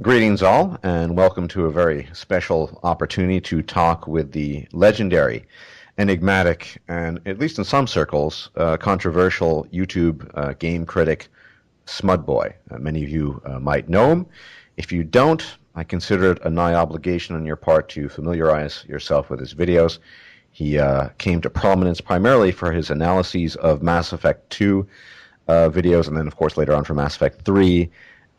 Greetings all, and welcome to a very special opportunity to talk with the legendary, enigmatic, and at least in some circles, controversial YouTube game critic Smudboy. Many of you might know him. If you don't, I consider it a nigh obligation on your part to familiarize yourself with his videos. He came to prominence primarily for his analyses of Mass Effect 2 videos, and then, of course, later on for Mass Effect 3.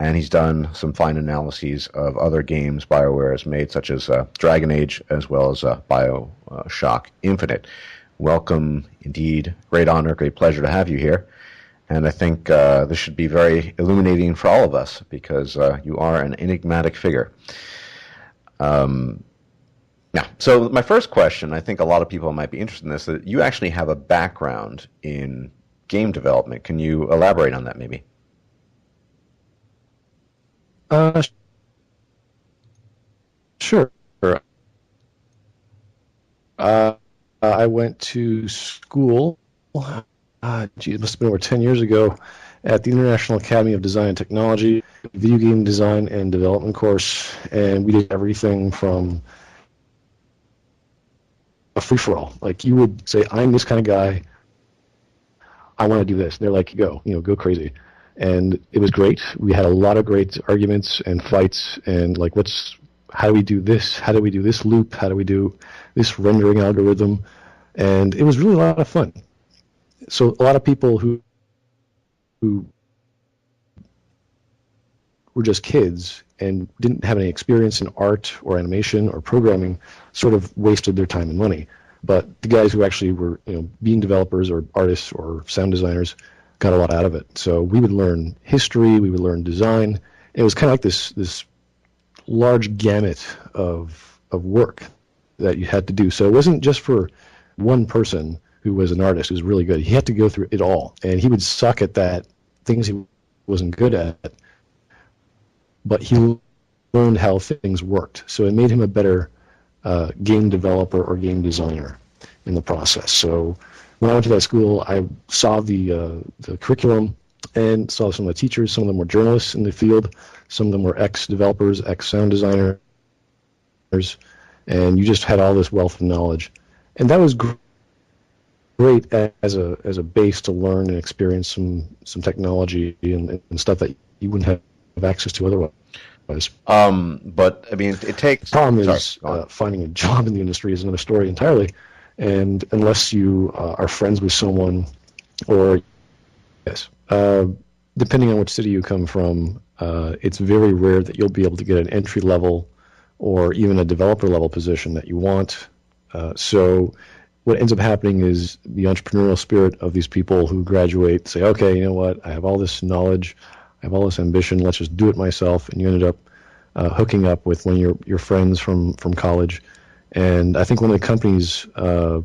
And he's done some fine analyses of other games BioWare has made, such as Dragon Age, as well as BioShock Infinite. Welcome, indeed. Great honor, great pleasure to have you here. And I think this should be very illuminating for all of us, because you are an enigmatic figure. Now, so my first question, I think a lot of people might be interested in this, that you actually have a background in game development. Can you elaborate on that, maybe? Sure. I went to school, it must have been over 10 years ago, at the International Academy of Design and Technology, video game design and development course, and we did everything from a free-for-all. Like, you would say, I'm this kind of guy, I want to do this. They're like, go crazy. And it was great. We had a lot of great arguments and fights, and like, how do we do this? How do we do this loop? How do we do this rendering algorithm? And it was really a lot of fun. So a lot of people who were just kids and didn't have any experience in art or animation or programming sort of wasted their time and money. But the guys who actually were, being developers or artists or sound designers got a lot out of it. So we would learn history, we would learn design. It was kind of like this large gamut of work that you had to do. So it wasn't just for one person who was an artist who was really good. He had to go through it all, and he would suck at that, things he wasn't good at, but he learned how things worked. So it made him a better game developer or game designer in the process. So when I went to that school, I saw the curriculum and saw some of the teachers. Some of them were journalists in the field. Some of them were ex-developers, ex-sound designers. And you just had all this wealth of knowledge. And that was great as a base to learn and experience some technology and stuff that you wouldn't have access to otherwise. But, I mean, it takes... The problem is finding a job in the industry is another story entirely. And unless you are friends with someone, or depending on which city you come from, it's very rare that you'll be able to get an entry level or even a developer level position that you want. So what ends up happening is the entrepreneurial spirit of these people who graduate say, okay, you know what, I have all this knowledge, I have all this ambition, let's just do it myself. And you ended up hooking up with one of your friends from college. And I think one of the companies that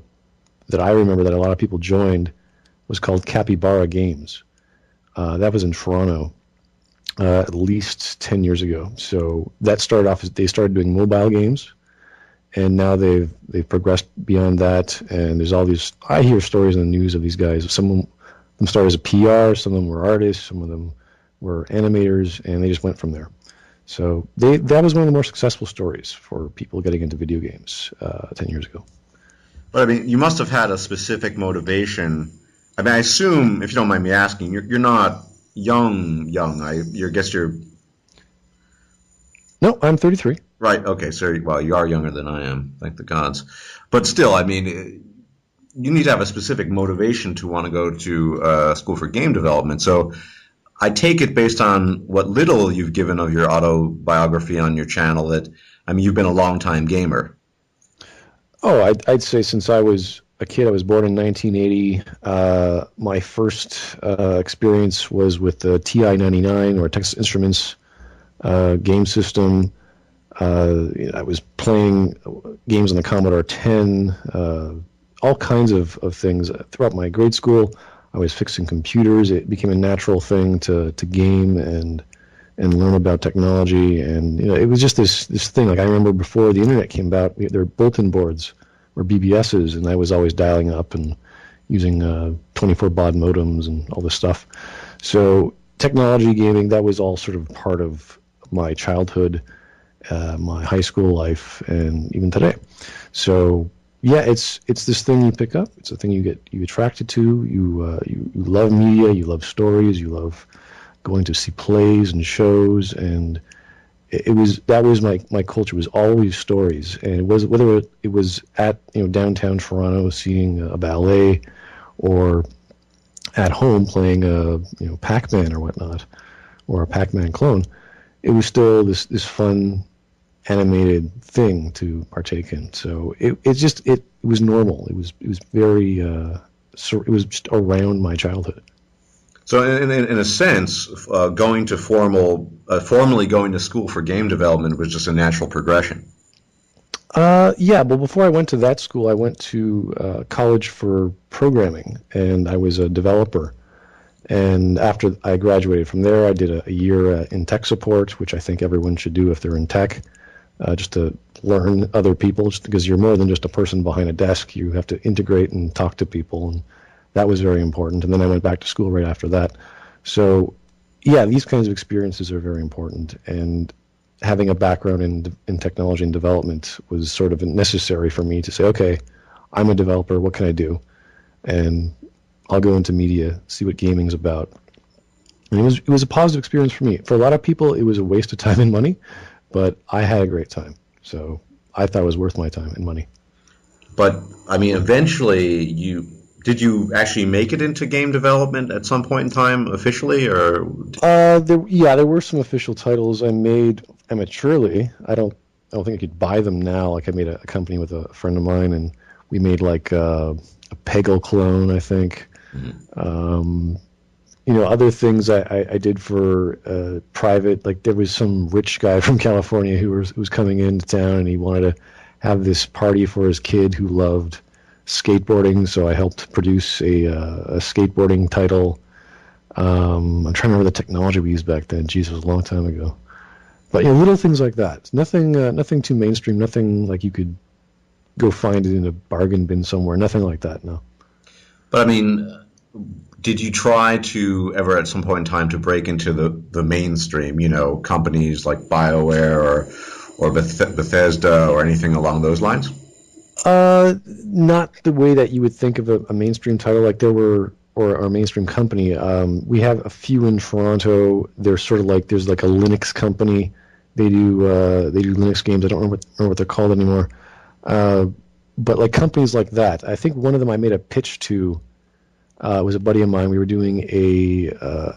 I remember that a lot of people joined was called Capybara Games. That was in Toronto at least 10 years ago. So that started off as they started doing mobile games, and now they've progressed beyond that. And there's all these, I hear stories in the news of these guys. Some of them started as a PR, some of them were artists, some of them were animators, and they just went from there. So that was one of the more successful stories for people getting into video games 10 years ago. But, I mean, you must have had a specific motivation. I mean, I assume, if you don't mind me asking, you're not young. I guess you're... No, I'm 33. Right, okay, so, well, you are younger than I am, thank the gods. But still, I mean, you need to have a specific motivation to want to go to school for game development. So I take it, based on what little you've given of your autobiography on your channel, that, I mean, you've been a long-time gamer. Oh, I'd say since I was a kid. I was born in 1980. My first experience was with the TI-99, or Texas Instruments game system. I was playing games on the Commodore 10, all kinds of things. Throughout my grade school, I was fixing computers. It became a natural thing to game and learn about technology. And it was just this thing. Like, I remember before the internet came about, there were bulletin boards or BBSs, and I was always dialing up and using 24 baud modems and all this stuff. So technology, gaming, that was all sort of part of my childhood, my high school life, and even today. So yeah, it's this thing you pick up. It's a thing you attracted to. You love media. You love stories. You love going to see plays and shows, and that was my culture, was always stories. And it was, whether it was at downtown Toronto seeing a ballet, or at home playing a Pac-Man or whatnot, or a Pac-Man clone, it was still this fun animated thing to partake in. So it was normal. It was very so it was just around my childhood. So in a sense, formally going to school for game development was just a natural progression. Yeah, but before I went to that school, I went to college for programming, and I was a developer. And after I graduated from there, I did a year in tech support, which I think everyone should do if they're in tech, just to learn other people, just because you're more than just a person behind a desk. You have to integrate and talk to people, and that was very important. And then I went back to school right after that. So, yeah, these kinds of experiences are very important. And having a background in technology and development was sort of necessary for me to say, okay, I'm a developer. What can I do? And I'll go into media, see what gaming's about. And it was a positive experience for me. For a lot of people, it was a waste of time and money, but I had a great time. So I thought it was worth my time and money. But I mean, eventually, did you actually make it into game development at some point in time officially, or? There were some official titles I made amateurly. I don't think I could buy them now. Like, I made a company with a friend of mine, and we made like a Peggle clone, I think. Mm-hmm. Other things I did for private. Like, there was some rich guy from California who was coming into town, and he wanted to have this party for his kid who loved skateboarding. So I helped produce a skateboarding title. I'm trying to remember the technology we used back then. Geez, it was a long time ago. But little things like that. Nothing too mainstream. Nothing like you could go find it in a bargain bin somewhere. Nothing like that. No. But I mean, did you try to ever at some point in time to break into the mainstream? Companies like BioWare or Bethesda or anything along those lines? Not the way that you would think of a mainstream title. Like, there were, or a mainstream company. We have a few in Toronto. They're sort of like, there's like a Linux company. They do Linux games. I don't remember what they're called anymore. But like companies like that, I think one of them I made a pitch to was a buddy of mine. We were doing a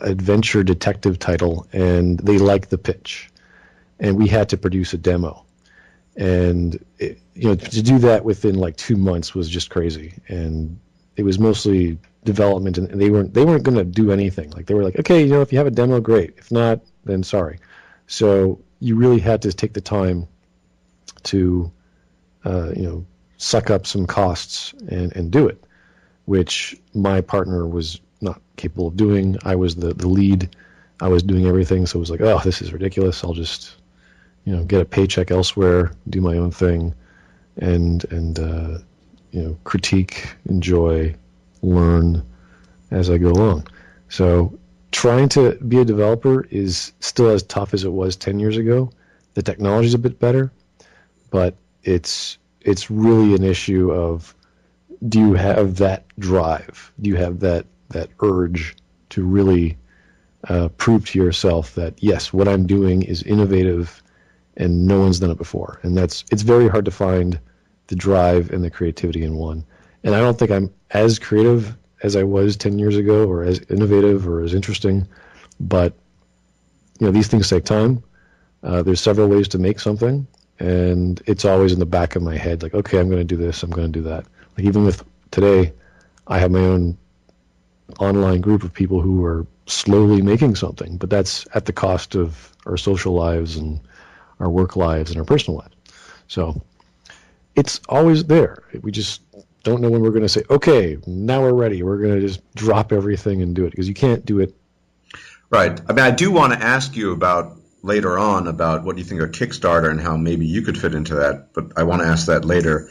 adventure detective title, and they liked the pitch, and we had to produce a demo. And to do that within like 2 months was just crazy. And it was mostly development, and they weren't going to do anything. Like, they were like, okay, if you have a demo, great. If not, then sorry. So you really had to take the time to suck up some costs and do it, which my partner was not capable of doing. I was the lead. I was doing everything, so it was like, oh, this is ridiculous. I'll just get a paycheck elsewhere, do my own thing, and critique, enjoy, learn as I go along. So trying to be a developer is still as tough as it was 10 years ago. The technology's a bit better, but it's really an issue of, do you have that drive? Do you have that urge to really prove to yourself that, yes, what I'm doing is innovative and no one's done it before? And it's very hard to find the drive and the creativity in one. And I don't think I'm as creative as I was 10 years ago, or as innovative or as interesting, but these things take time. There's several ways to make something, and it's always in the back of my head, like, okay, I'm going to do this, I'm going to do that. Like, even with today, I have my own online group of people who are slowly making something, but that's at the cost of our social lives and our work lives and our personal lives. So it's always there. We just don't know when we're going to say, okay, now we're ready. We're going to just drop everything and do it, because you can't do it. Right. I mean, I do want to ask you later on about what you think of Kickstarter and how maybe you could fit into that, but I want to ask that later.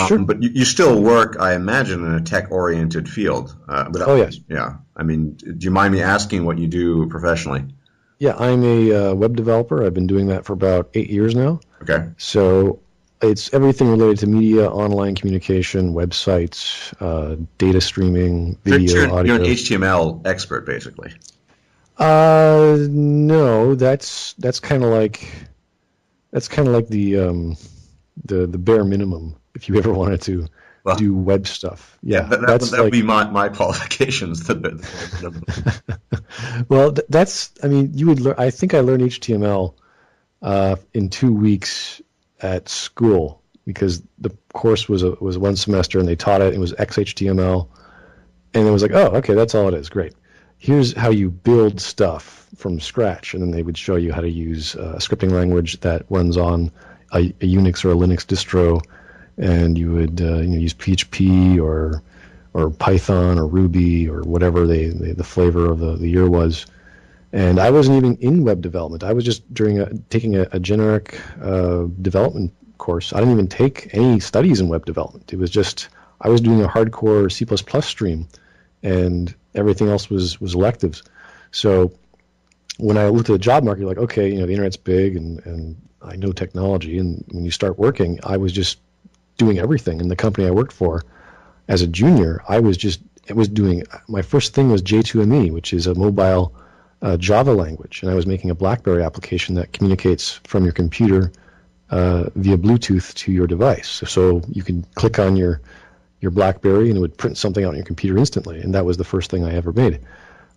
Sure. But you still work, I imagine, in a tech-oriented field. Oh, yes. Yeah. I mean, do you mind me asking what you do professionally? Yeah, I'm a web developer. I've been doing that for about 8 years now. Okay. So it's everything related to media, online communication, websites, data streaming, So video, you're an audio. HTML expert, basically. No, that's kind of like the bare minimum if you ever wanted to Well, do web stuff. yeah, Yeah, that that's would be like my qualifications. well, that's I mean, you would learn. I think I learned HTML in 2 weeks at school because the course was 1 semester and they taught it. It was XHTML, and it was like, oh, okay, that's all it is. Great. Here's how you build stuff from scratch, and then they would show you how to use a scripting language that runs on a Unix or a Linux distro, and you would use PHP or Python or Ruby or whatever the flavor of the year was. And I wasn't even in web development. I was just taking a generic development course. I didn't even take any studies in web development. It was just I was doing a hardcore C++ stream, and everything else was electives. So when I looked at the job market, like, okay, the internet's big and I know technology. And when you start working, I was just doing everything. In the company I worked for as a junior, I was doing, my first thing was J2ME, which is a mobile Java language. And I was making a BlackBerry application that communicates from your computer via Bluetooth to your device. So you can click on your BlackBerry and it would print something out on your computer instantly. And that was the first thing I ever made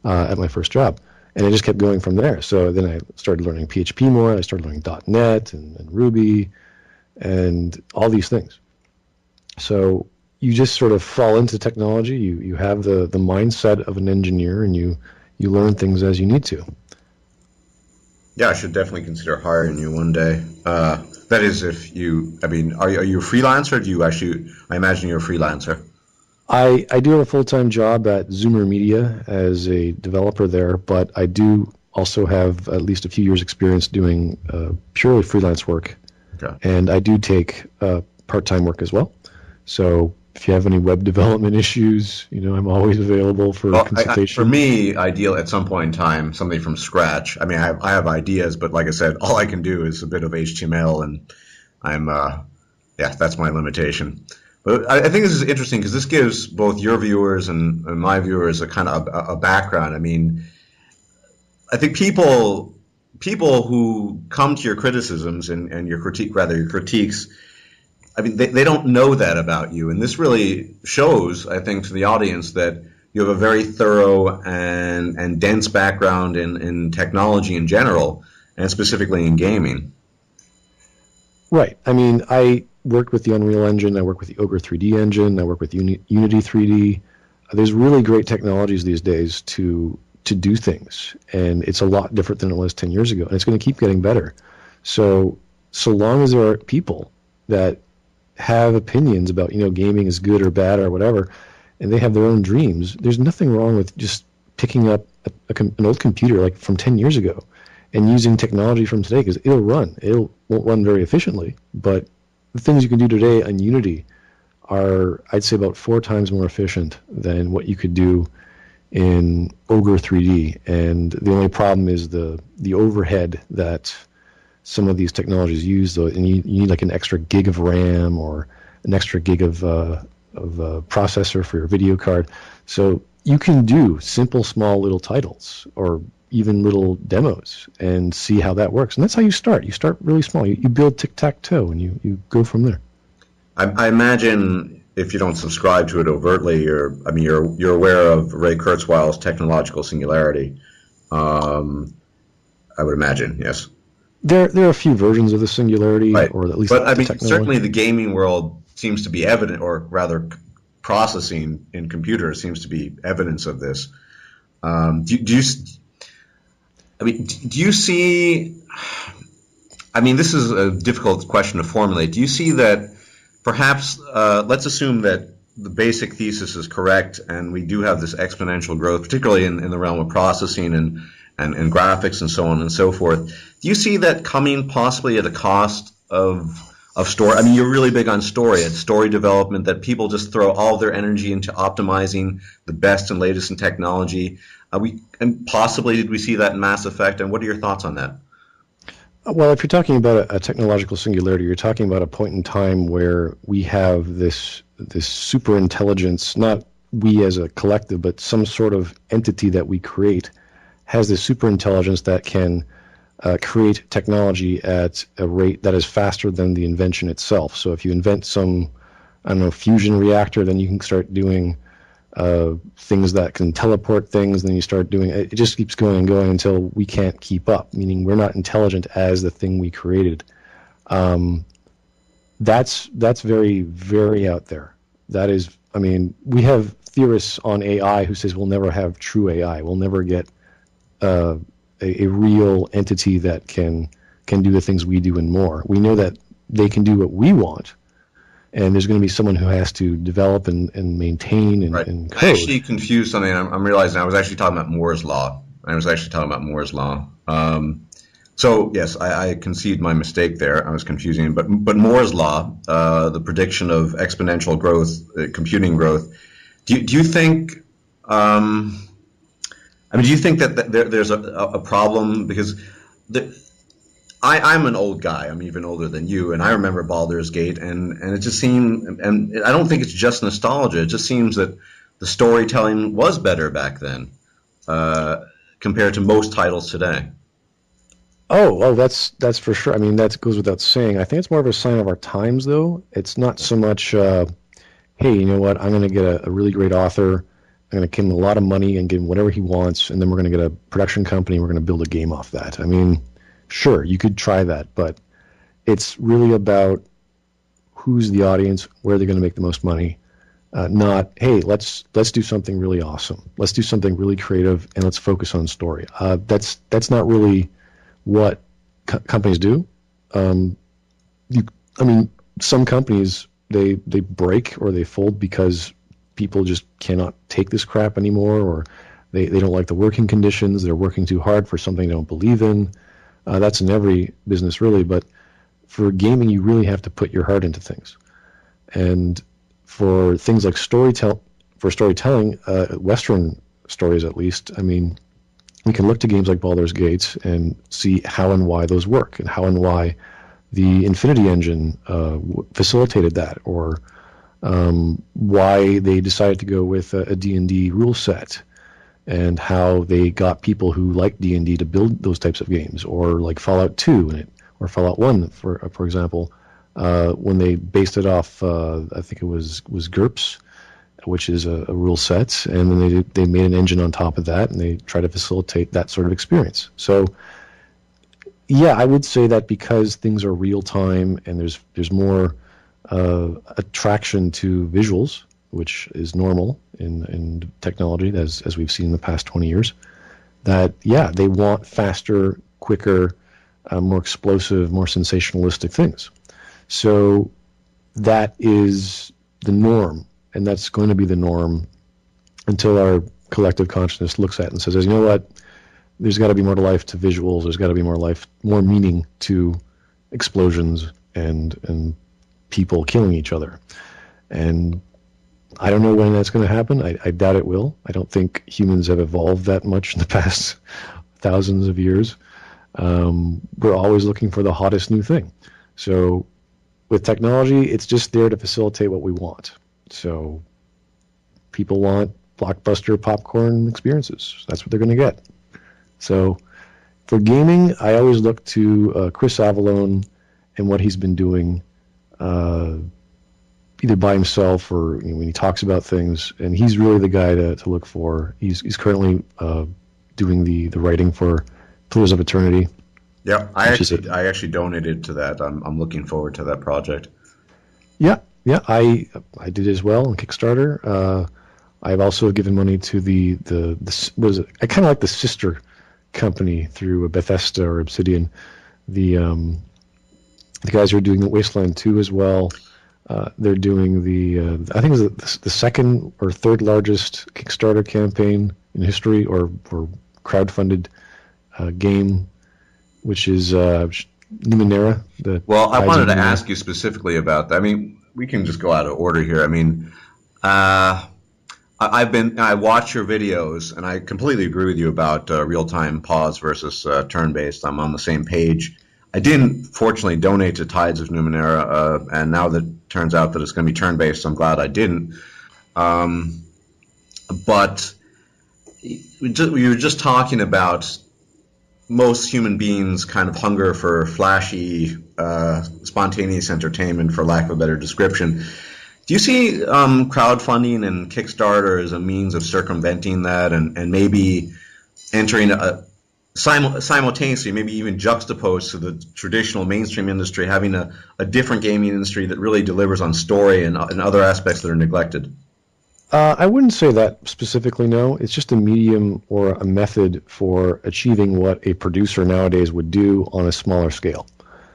at my first job. And it just kept going from there. So then I started learning PHP more. I started learning .NET and Ruby and all these things. So you just sort of fall into technology. You have the mindset of an engineer, and you learn things as you need to. Yeah, I should definitely consider hiring you one day. That is, if you, I mean, are you a freelancer? Do you actually, I imagine you're a freelancer. I do have a full-time job at Zoomer Media as a developer there, but I do also have at least a few years' experience doing purely freelance work. Okay. And I do take part-time work as well. So if you have any web development issues, I'm always available for consultation. For me, ideal at some point in time, something from scratch. I mean, I have ideas, but like I said, all I can do is a bit of HTML, and that's my limitation. But I think this is interesting because this gives both your viewers and my viewers a kind of a background. I mean, I think people who come to your criticisms and your critiques, I mean, they don't know that about you. And this really shows, I think, to the audience that you have a very thorough and dense background in technology in general, and specifically in gaming. Right. I mean, I worked with the Unreal Engine. I work with the Ogre 3D engine. I work with Unity 3D. There's really great technologies these days to do things, and it's a lot different than it was 10 years ago, and it's going to keep getting better. So long as there are people that have opinions about, gaming is good or bad or whatever, and they have their own dreams, there's nothing wrong with just picking up an old computer like from 10 years ago and using technology from today, because it'll run. It won't run very efficiently, but the things you can do today on Unity are, I'd say, about 4 times more efficient than what you could do in Ogre 3D. And the only problem is the overhead that some of these technologies use, though, and you need like an extra gig of RAM or an extra gig of processor for your video card. So you can do simple, small little titles or even little demos and see how that works. And that's how you start. You start really small. You build tic-tac-toe, and you go from there. I imagine if you don't subscribe to it overtly, you're aware of Ray Kurzweil's technological singularity. I would imagine, yes. There are a few versions of the singularity, right. Or at least. But I mean, certainly the gaming world seems to be evident, or rather, processing in computers seems to be evidence of this. Do you see? I mean, this is a difficult question to formulate. Do you see that? Perhaps let's assume that the basic thesis is correct, and we do have this exponential growth, particularly in the realm of processing and graphics and so on and so forth. Do you see that coming possibly at a cost of story? I mean, you're really big on story development, that people just throw all their energy into optimizing the best and latest in technology. And possibly did we see that in Mass Effect? And what are your thoughts on that? Well, if you're talking about a technological singularity, you're talking about a point in time where we have this super intelligence, not we as a collective, but some sort of entity that we create has this super intelligence that can create technology at a rate that is faster than the invention itself. So if you invent some, I don't know, fusion reactor, then you can start doing things that can teleport things, then you start doing it. It just keeps going and going until we can't keep up, meaning we're not intelligent as the thing we created. That's very, very out there. That is, I mean, we have theorists on AI who says we'll never have true AI. We'll never get a real entity that can do the things we do and more. We know that they can do what we want, and there's going to be someone who has to develop and maintain and, Right. and code. I actually confused something. I'm realizing I was actually talking about Moore's Law. So yes, I concede my mistake there. I was confusing, but Moore's Law, the prediction of exponential growth, computing growth. Do you think? Do you think that there's a problem because I'm an old guy. I'm even older than you, and I remember Baldur's Gate, and it just seemed, and I don't think it's just nostalgia. It just seems that the storytelling was better back then compared to most titles today. Oh, that's for sure. I mean, that goes without saying. I think it's more of a sign of our times, though. It's not so much, hey, you know what? I'm going to get a really great author. I'm going to give him a lot of money and give him whatever he wants, and then we're going to get a production company. We're going to build a game off that. I mean, sure, you could try that, but it's really about who's the audience, where they're going to make the most money. Not, hey, let's do something really awesome. Let's do something really creative, and let's focus on story. That's not really what companies do. Some companies they break or they fold because people just cannot take this crap anymore, or they don't like the working conditions. They're working too hard for something they don't believe in. That's in every business, really. But for gaming, you really have to put your heart into things. And for things like storytelling, Western stories at least, I mean, we can look to games like Baldur's Gate and see how and why those work, and how and why the Infinity Engine facilitated that, or why they decided to go with a D&D rule set, and how they got people who like D&D to build those types of games, or like Fallout 2 or Fallout 1, for example, when they based it off, I think it was GURPS, which is a rule set, and then they made an engine on top of that, and they try to facilitate that sort of experience. So, yeah, I would say that because things are real time and there's more attraction to visuals, which is normal in technology, as we've seen in the past 20 years, that, yeah, they want faster, quicker, more explosive, more sensationalistic things. So that is the norm, and that's going to be the norm until our collective consciousness looks at it and says, you know what, there's got to be more to life to visuals, there's got to be more meaning to explosions and people killing each other. And I don't know when that's going to happen. I doubt it will. I don't think humans have evolved that much in the past thousands of years. We're always looking for the hottest new thing. So with technology, it's just there to facilitate what we want. So people want blockbuster popcorn experiences. That's what they're going to get. So for gaming, I always look to Chris Avallone and what he's been doing, either by himself or when he talks about things. And he's really the guy to look for. He's currently doing the writing for Pillars of Eternity. Yeah, I actually donated to that. I'm looking forward to that project. Yeah, I did as well on Kickstarter. I've also given money to I kind of like the sister company through Bethesda or Obsidian. The guys who are doing Wasteland 2 as well. They're doing I think it was the second or third largest Kickstarter campaign in history, or crowdfunded game, which is Numenera. Well, I wanted to ask you specifically about that. I mean, we can just go out of order here. I mean, I watch your videos, and I completely agree with you about real-time pause versus turn-based. I'm on the same page. I didn't, fortunately, donate to Tides of Numenera, and now that it turns out that it's going to be turn-based, I'm glad I didn't. But you were just talking about most human beings kind of hunger for flashy, spontaneous entertainment, for lack of a better description. Do you see crowdfunding and Kickstarter as a means of circumventing that, and maybe entering simultaneously, maybe even juxtaposed to the traditional mainstream industry, having a different gaming industry that really delivers on story and other aspects that are neglected? I wouldn't say that specifically, no. It's just a medium or a method for achieving what a producer nowadays would do on a smaller scale.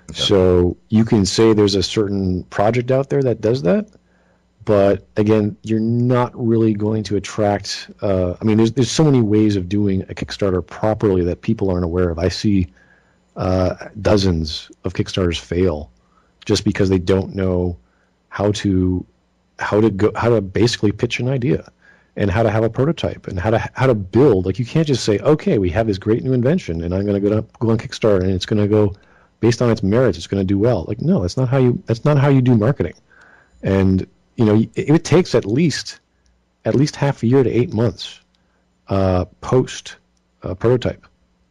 Okay. So you can say there's a certain project out there that does that, but again, you're not really going to attract. There's so many ways of doing a Kickstarter properly that people aren't aware of. I see dozens of Kickstarters fail just because they don't know how to basically pitch an idea, and how to have a prototype, and how to build. Like, you can't just say, okay, we have this great new invention, and I'm going to go on Kickstarter, and it's going to go based on its merits. It's going to do well. Like, no, that's not how you do marketing. And it takes at least half a year to 8 months post prototype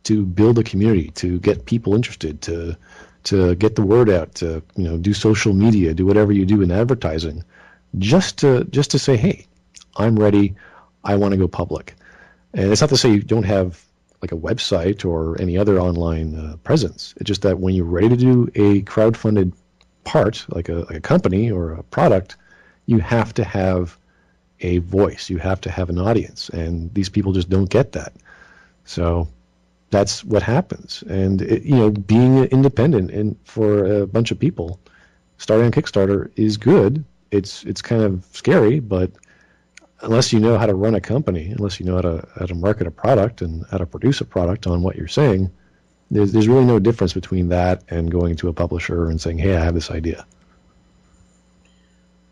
to build a community, to get people interested, to get the word out, to do social media, do whatever you do in advertising, just to say, hey, I'm ready, I want to go public. And it's not to say you don't have like a website or any other online presence. It's just that when you're ready to do a crowdfunded part, like a company or a product, you have to have a voice, you have to have an audience, and these people just don't get that. So that's what happens. And being independent and for a bunch of people, starting on Kickstarter is good. It's kind of scary, but unless you know how to run a company, unless you know how to market a product and how to produce a product on what you're saying, there's really no difference between that and going to a publisher and saying, hey, I have this idea.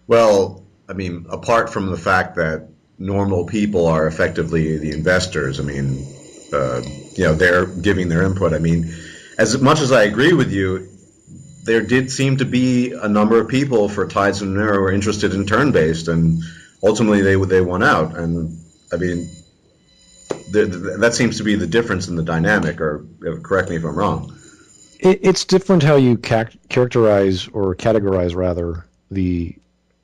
Well, I mean, apart from the fact that normal people are effectively the investors, I mean, they're giving their input. I mean, as much as I agree with you, there did seem to be a number of people for Tides of Numenera who were interested in turn-based, and ultimately they won out. And I mean, that seems to be the difference in the dynamic, or correct me if I'm wrong. It's different how you characterize or categorize, rather,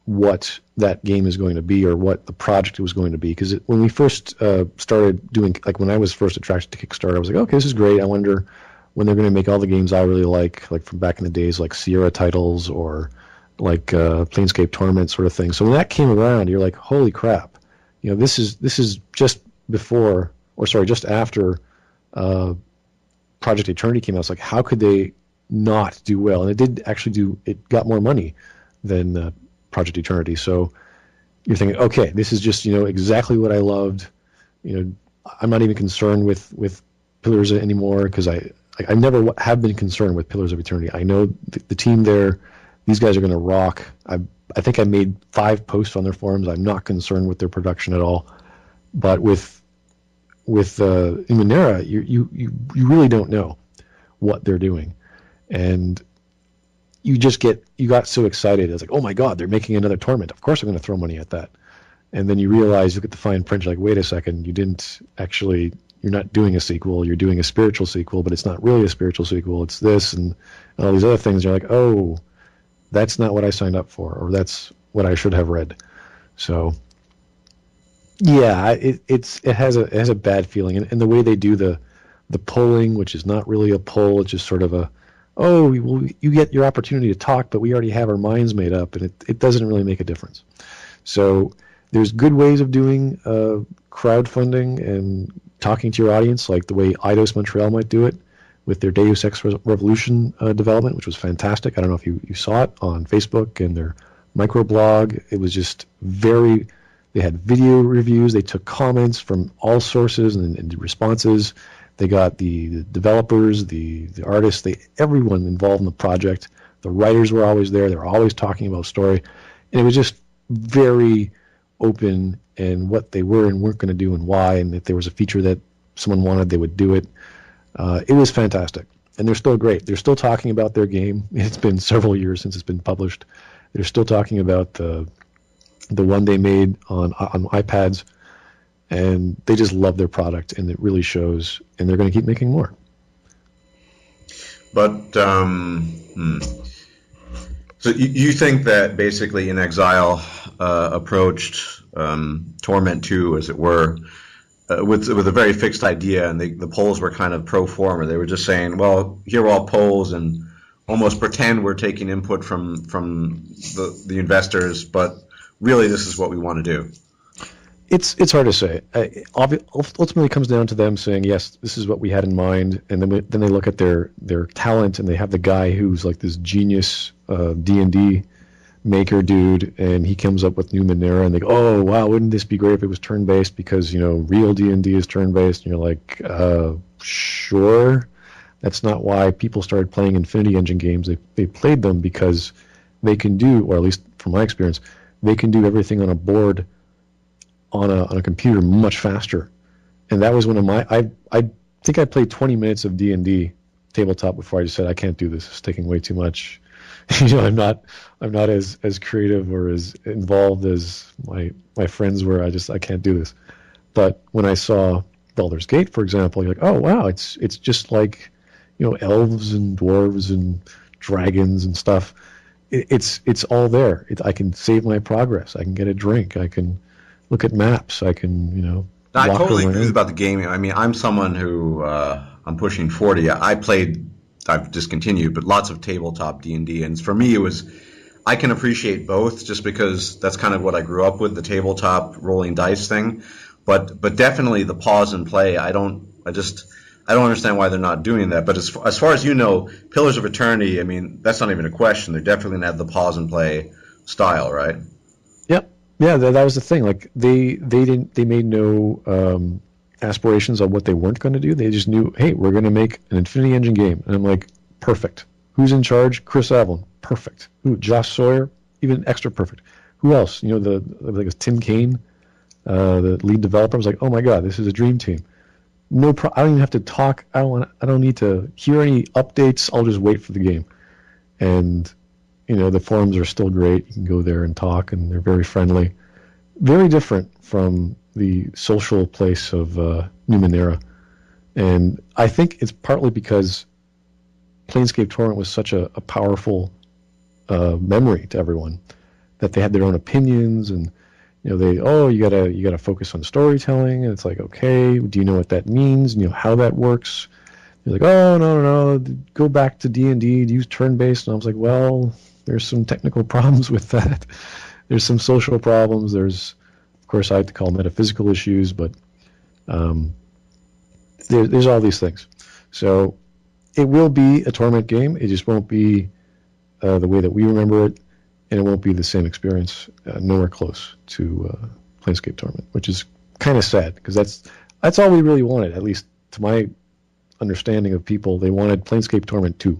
what that game is going to be, or what the project was going to be. Because when we first started doing, like when I was first attracted to Kickstarter, I was like, okay, this is great. I wonder when they're going to make all the games I really like from back in the days, like Sierra titles or like Planescape Torment sort of thing. So when that came around, you're like, holy crap, this is just after Project Eternity came out. It's like, how could they not do well? And it did actually it got more money than Project Eternity. So you're thinking, okay, this is just exactly what I loved. I'm not even concerned with Pillars anymore, because I never have been concerned with Pillars of Eternity. I know the team there; these guys are going to rock. I think I made 5 posts on their forums. I'm not concerned with their production at all. But with Numenera, you really don't know what they're doing, and you got so excited. It's like, oh my God, they're making another Torment. Of course I'm going to throw money at that. And then you realize, look at the fine print, you're like, wait a second, you're not doing a sequel, you're doing a spiritual sequel, but it's not really a spiritual sequel, it's this and all these other things. You're like, oh, that's not what I signed up for, or that's what I should have read. So yeah, it has a bad feeling. And the way they do the polling, which is not really a poll, it's just sort of you get your opportunity to talk, but we already have our minds made up, and it doesn't really make a difference. So there's good ways of doing crowdfunding and talking to your audience, like the way Eidos Montreal might do it with their Deus Ex Revolution development, which was fantastic. I don't know if you saw it on Facebook and their microblog. It was just they had video reviews. They took comments from all sources and responses. They got the developers, the artists, everyone involved in the project. The writers were always there. They were always talking about story. And it was just very open and what they were and weren't going to do and why, and if there was a feature that someone wanted, they would do it. It was fantastic, and they're still great. They're still talking about their game. It's been several years since it's been published. They're still talking about the one they made on iPads, and they just love their product, and it really shows, and they're going to keep making more. But so you think that basically In Exile approached Torment 2, as it were, with a very fixed idea, and the polls were kind of pro forma. They were just saying, well, here are all polls, and almost pretend we're taking input from the investors, but really this is what we want to do. It's hard to say. Ultimately, it comes down to them saying, yes, this is what we had in mind, and then they look at their talent, and they have the guy who's like this genius D&D maker dude, and he comes up with Numenera, and they go, oh, wow, wouldn't this be great if it was turn-based, because, real D&D is turn-based, and you're like, sure. That's not why people started playing Infinity Engine games. They played them because they can do, or at least from my experience, they can do everything on a board on a computer much faster. And that was one of my, I think I played 20 minutes of D&D tabletop before I just said, I can't do this. It's taking way too much. I'm not as creative or as involved as my friends were. I can't do this. But when I saw Baldur's Gate, for example, you're like, oh wow, it's just like, elves and dwarves and dragons and stuff. It's all there. I can save my progress. I can get a drink. I can look at maps. I can, I walk totally around. agree about the gaming. I mean, I'm someone who I'm pushing 40. I've discontinued, but lots of tabletop D&D, and for me I can appreciate both just because that's kind of what I grew up with, the tabletop rolling dice thing. But definitely the pause and play. I don't understand why they're not doing that. But as far as Pillars of Eternity, I mean, that's not even a question. They're definitely gonna have the pause and play style, right? Yep. Yeah, that was the thing. Like they made no aspirations on what they weren't going to do. They just knew, hey, we're going to make an Infinity Engine game, and I'm like, perfect. Who's in charge? Chris Avlon, perfect. Who? Josh Sawyer, even extra perfect. Who else? Like Tim Kaine, the lead developer. I was like, oh my god, this is a dream team. I don't even have to talk. I don't need to hear any updates. I'll just wait for the game. And the forums are still great. You can go there and talk, and they're very friendly. Very different from the social place of Numenera. And I think it's partly because Planescape Torment was such a powerful memory to everyone that they had their own opinions, and you gotta focus on storytelling, and it's like, okay, do you know what that means? How that works? You're like, oh no, go back to D&D, use turn-based, and I was like, well, there's some technical problems with that. There's some social problems. There's, of course, I like to call metaphysical issues, but there's all these things. So it will be a Torment game. It just won't be the way that we remember it, and it won't be the same experience, nowhere close to Planescape Torment, which is kind of sad, because that's all we really wanted, at least to my understanding of people. They wanted Planescape Torment 2.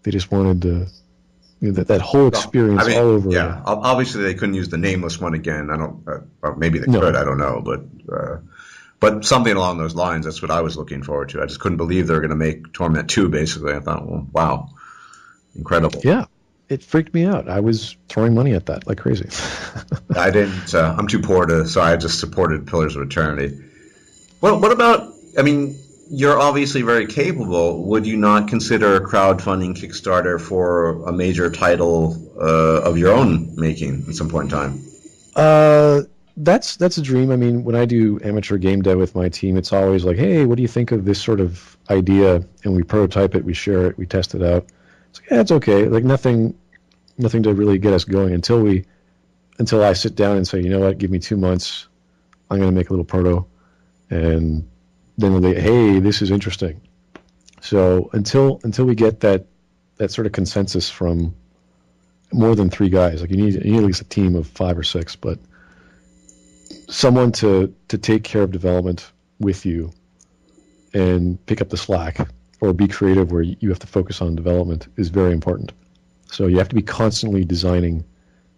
They just wanted that whole experience all over. Yeah, obviously they couldn't use the nameless one again. I don't. Or maybe they could. I don't know. But something along those lines. That's what I was looking forward to. I just couldn't believe they were going to make Torment 2. Basically, I thought, well, wow, incredible. Yeah, it freaked me out. I was throwing money at that like crazy. I didn't. I'm too poor so I just supported Pillars of Eternity. Well, what about? I mean, you're obviously very capable. Would you not consider a crowdfunding Kickstarter for a major title of your own making at some point in time? That's a dream. I mean, when I do amateur game dev with my team, it's always like, hey, what do you think of this sort of idea? And we prototype it, we share it, we test it out. It's like, yeah, it's okay. Like nothing to really get us going until I sit down and say, you know what, give me 2 months. I'm going to make a little proto, and then they, hey, this is interesting. So until we get that sort of consensus from more than 3 guys, like you need at least a team of 5 or 6, but someone to take care of development with you and pick up the slack, or be creative where you have to focus on development, is very important. So you have to be constantly designing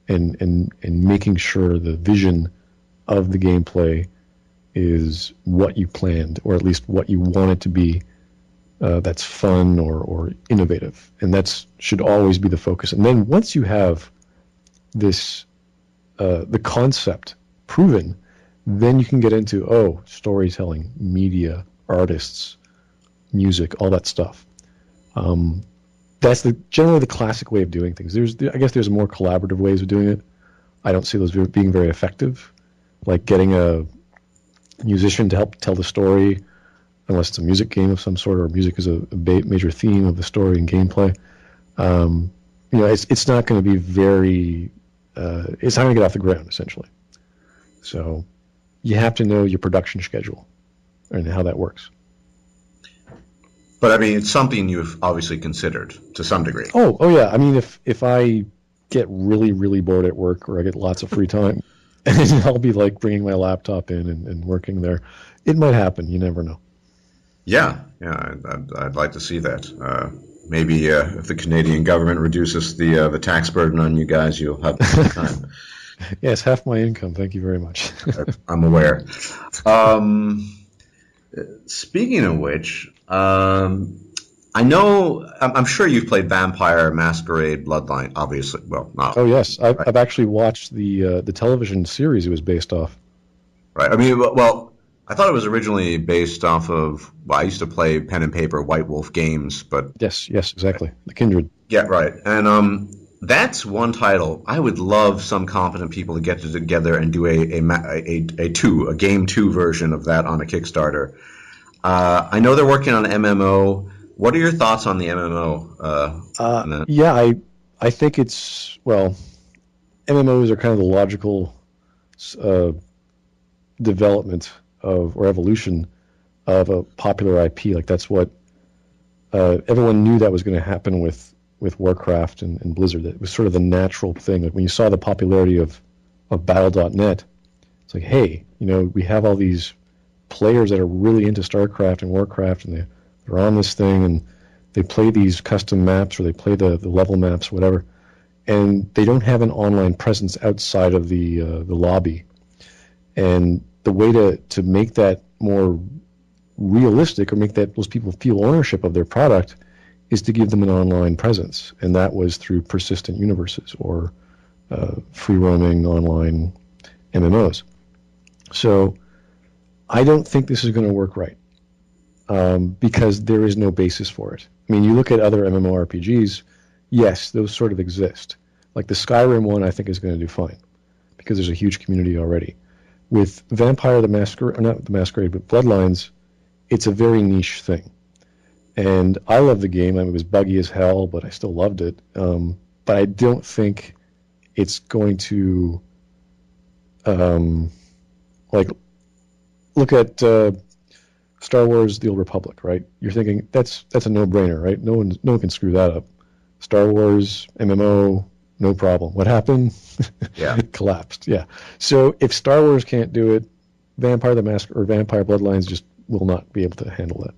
and making sure the vision of the gameplay is what you planned, or at least what you want it to be. That's fun or innovative, and that should always be the focus. And then once you have this, the concept proven, then you can get into storytelling, media, artists, music, all that stuff. That's generally the classic way of doing things. I guess there's more collaborative ways of doing it. I don't see those being very effective, like getting a musician to help tell the story, unless it's a music game of some sort, or music is a major theme of the story and gameplay. It's not going to be very. It's not going to get off the ground, essentially. So you have to know your production schedule and how that works. But I mean, it's something you've obviously considered to some degree. Oh yeah. I mean, if I get really, really bored at work, or I get lots of free time, and I'll be like bringing my laptop in and working there, it might happen. You never know. Yeah, I'd like to see that. Maybe if the Canadian government reduces the tax burden on you guys, you'll have more time. Yes, half my income. Thank you very much. I'm aware. Speaking of which, I know, I'm sure you've played Vampire Masquerade Bloodline, obviously. Well, not. Oh, yes. I've actually watched the television series it was based off. Right. I mean, well, I thought it was originally based off of, I used to play pen and paper White Wolf games, but... Yes, exactly. The Kindred. Yeah, right. And that's one title. I would love some competent people to get together and do a game 2 version of that on a Kickstarter. I know they're working on MMO. What are your thoughts on the MMO? Yeah, I think it's, well, MMOs are kind of the logical development of, or evolution of, a popular IP. Like, that's what everyone knew that was going to happen with Warcraft and Blizzard. It was sort of the natural thing. Like, when you saw the popularity of Battle.net, it's like, hey, we have all these players that are really into StarCraft and Warcraft, and they're on this thing, and they play these custom maps, or they play the level maps, whatever, and they don't have an online presence outside of the lobby. And the way to make that more realistic, or make those people feel ownership of their product, is to give them an online presence, and that was through persistent universes or free-roaming online MMOs. So I don't think this is going to work right, because there is no basis for it. I mean, you look at other MMORPGs, yes, those sort of exist. Like the Skyrim one, I think is going to do fine, because there's a huge community already. With Vampire the Masquerade, not the Masquerade, but Bloodlines, it's a very niche thing. And I love the game. I mean, it was buggy as hell, but I still loved it. But I don't think it's going to, look at Star Wars: The Old Republic, right? You're thinking that's a no-brainer, right? No one can screw that up. Star Wars MMO, no problem. What happened? Yeah, it collapsed. Yeah. So if Star Wars can't do it, Vampire the Masquerade or Vampire Bloodlines just will not be able to handle that.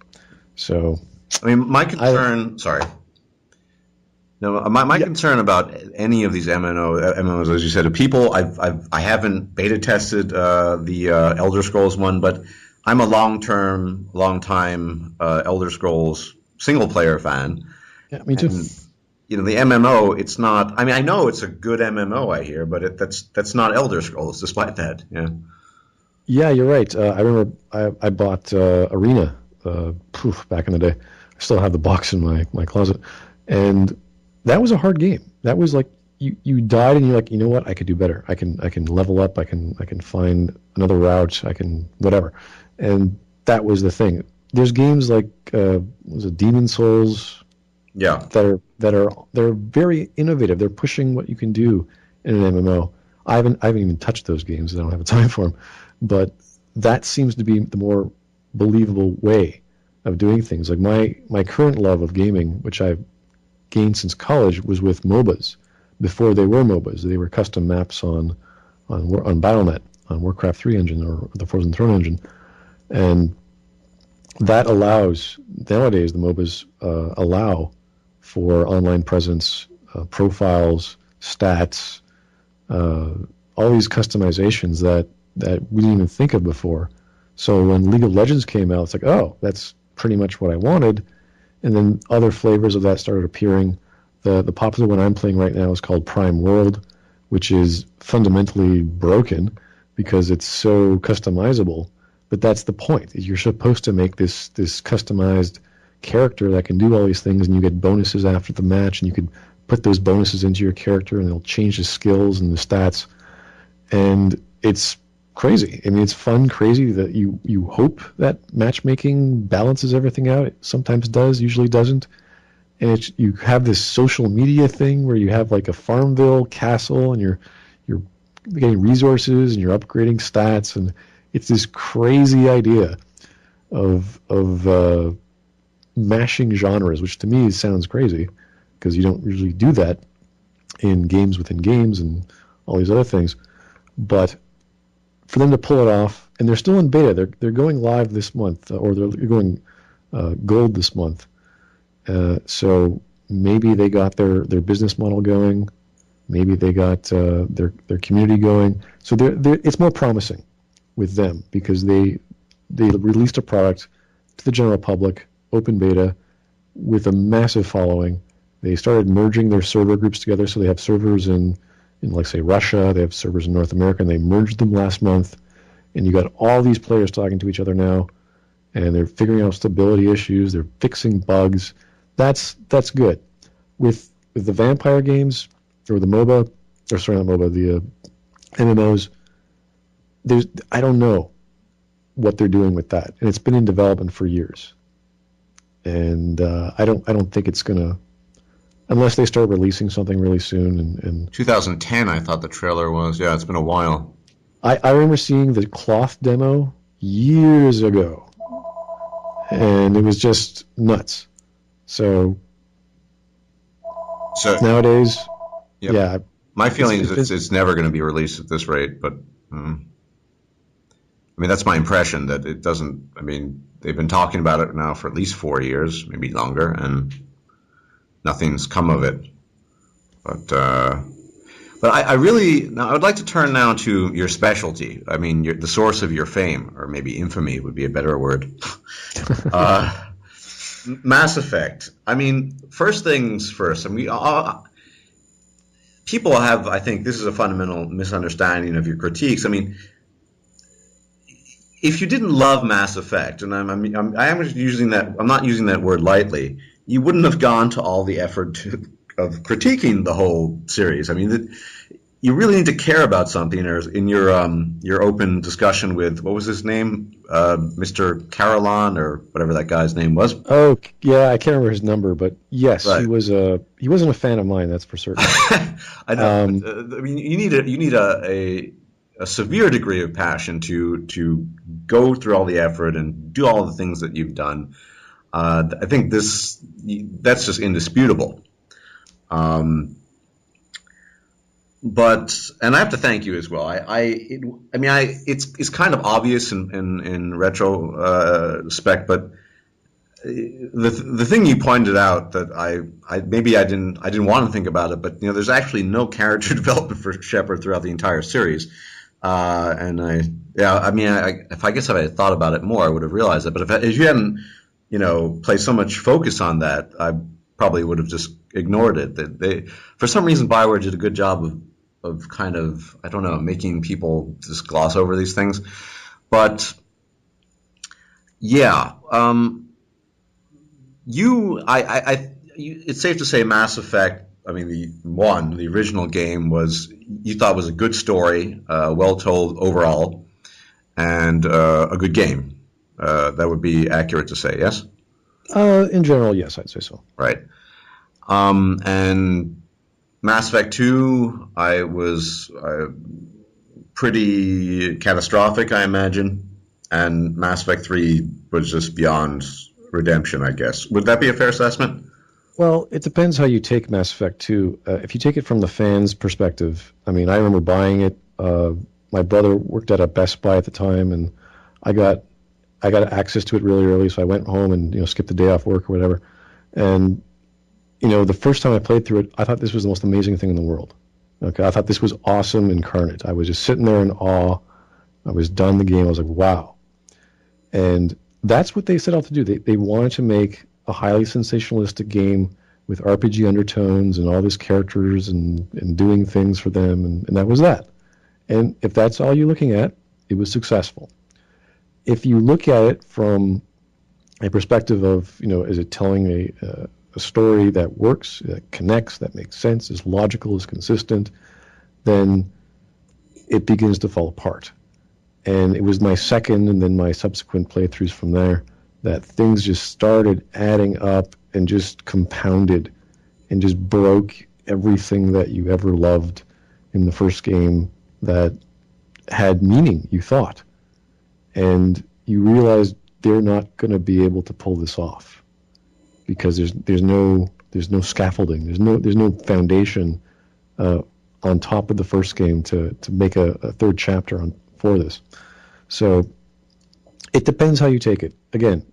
So, I mean, my concern. My concern about any of these MMOs, as you said, people. I haven't beta tested the Elder Scrolls one, but I'm a long-time Elder Scrolls single player fan. Yeah, me too. And, the MMO, it's not. I mean, I know it's a good MMO, I hear, but that's not Elder Scrolls, despite that. Yeah. Yeah, you're right. I remember I bought Arena back in the day. I still have the box in my closet, and that was a hard game. That was like you died, and you're like, you know what? I could do better. I can level up. I can find another route. I can whatever, and that was the thing. There's games like was it Demon Souls? Yeah, they're very innovative. They're pushing what you can do in an MMO. I haven't even touched those games. I don't have the time for them, but that seems to be the more believable way of doing things. Like my current love of gaming, which I've gained since college, was with MOBAs. Before they were MOBAs, they were custom maps on BattleNet, on Warcraft 3 engine or the Frozen Throne engine, and that allows nowadays the MOBAs allow for online presence, profiles, stats, all these customizations that we didn't even think of before. So when League of Legends came out, it's like, oh, that's pretty much what I wanted. And then other flavors of that started appearing. The popular one I'm playing right now is called Prime World, which is fundamentally broken because it's so customizable. But that's the point. You're supposed to make this customized character that can do all these things, and you get bonuses after the match, and you could put those bonuses into your character, and it'll change the skills and the stats. And it's crazy. I mean, it's fun, crazy that you hope that matchmaking balances everything out. It sometimes does, usually doesn't. And you have this social media thing where you have like a Farmville castle, and you're getting resources and you're upgrading stats, and it's this crazy idea of mashing genres, which to me sounds crazy because you don't usually do that in games within games and all these other things. But for them to pull it off, and they're still in beta. They're going live this month, or they're going gold this month. So maybe they got their business model going. Maybe they got their community going. So it's more promising with them because they released a product to the general public, open beta, with a massive following. They started merging their server groups together, so they have servers in like, say, Russia. They have servers in North America, and they merged them last month. And you got all these players talking to each other now, and they're figuring out stability issues. They're fixing bugs. That's good. With the vampire games, or the MOBA, or sorry, not MOBA, the MMOs, I don't know what they're doing with that, and it's been in development for years. And I don't think it's gonna, unless they start releasing something really soon. And 2010, I thought the trailer was. Yeah, it's been a while. I remember seeing the cloth demo years ago, and it was just nuts. So nowadays, yep. Yeah. My feeling is it's never going to be released at this rate, but I mean, that's my impression, that it doesn't. I mean, they've been talking about it now for at least 4 years, maybe longer, and nothing's come of it. But I really, now I would like to turn now to your specialty. I mean, the source of your fame, or maybe infamy would be a better word. Mass Effect. I mean, first things first. I mean, people have, I think, this is a fundamental misunderstanding of your critiques. I mean, if you didn't love Mass Effect, and I'm using that, I'm not using that word lightly, you wouldn't have gone to all the effort of critiquing the whole series. I mean, you really need to care about something. Or in your open discussion with, what was his name, Mr. Carolon, or whatever that guy's name was. Oh yeah, I can't remember his number, but yes, right. He wasn't a fan of mine, that's for certain. I know. I mean, you need a severe degree of passion to go through all the effort and do all the things that you've done. I think that's just indisputable. But, and I have to thank you as well. It's kind of obvious in retrospect, but the thing you pointed out that I didn't want to think about it, but there's actually no character development for Shepard throughout the entire series. If I had thought about it more, I would have realized it. But if you hadn't, placed so much focus on that, I probably would have just ignored it. For some reason, BioWare did a good job of kind of, I don't know, making people just gloss over these things. But yeah, it's safe to say Mass Effect, I mean, the original game you thought was a good story, well told overall, and a good game. That would be accurate to say, yes? In general, yes, I'd say so. Right. And Mass Effect 2, I was pretty catastrophic, I imagine. And Mass Effect 3 was just beyond redemption, I guess. Would that be a fair assessment? Well, it depends how you take Mass Effect 2. If you take it from the fans' perspective, I mean, I remember buying it. My brother worked at a Best Buy at the time, and I got access to it really early, so I went home and skipped a day off work or whatever. And the first time I played through it, I thought this was the most amazing thing in the world. Okay, I thought this was awesome incarnate. I was just sitting there in awe. I was done the game. I was like, wow. And that's what they set out to do. They wanted to make a highly sensationalistic game with RPG undertones and all these characters and doing things for them, and that was that. And if that's all you're looking at, it was successful. If you look at it from a perspective of, is it telling a story that works, that connects, that makes sense, is logical, is consistent, then it begins to fall apart. And it was my second and then my subsequent playthroughs from there that things just started adding up and just compounded and just broke everything that you ever loved in the first game that had meaning, you thought. And you realized they're not going to be able to pull this off because there's no scaffolding, there's no foundation on top of the first game to make a third chapter for this. So it depends how you take it. Again,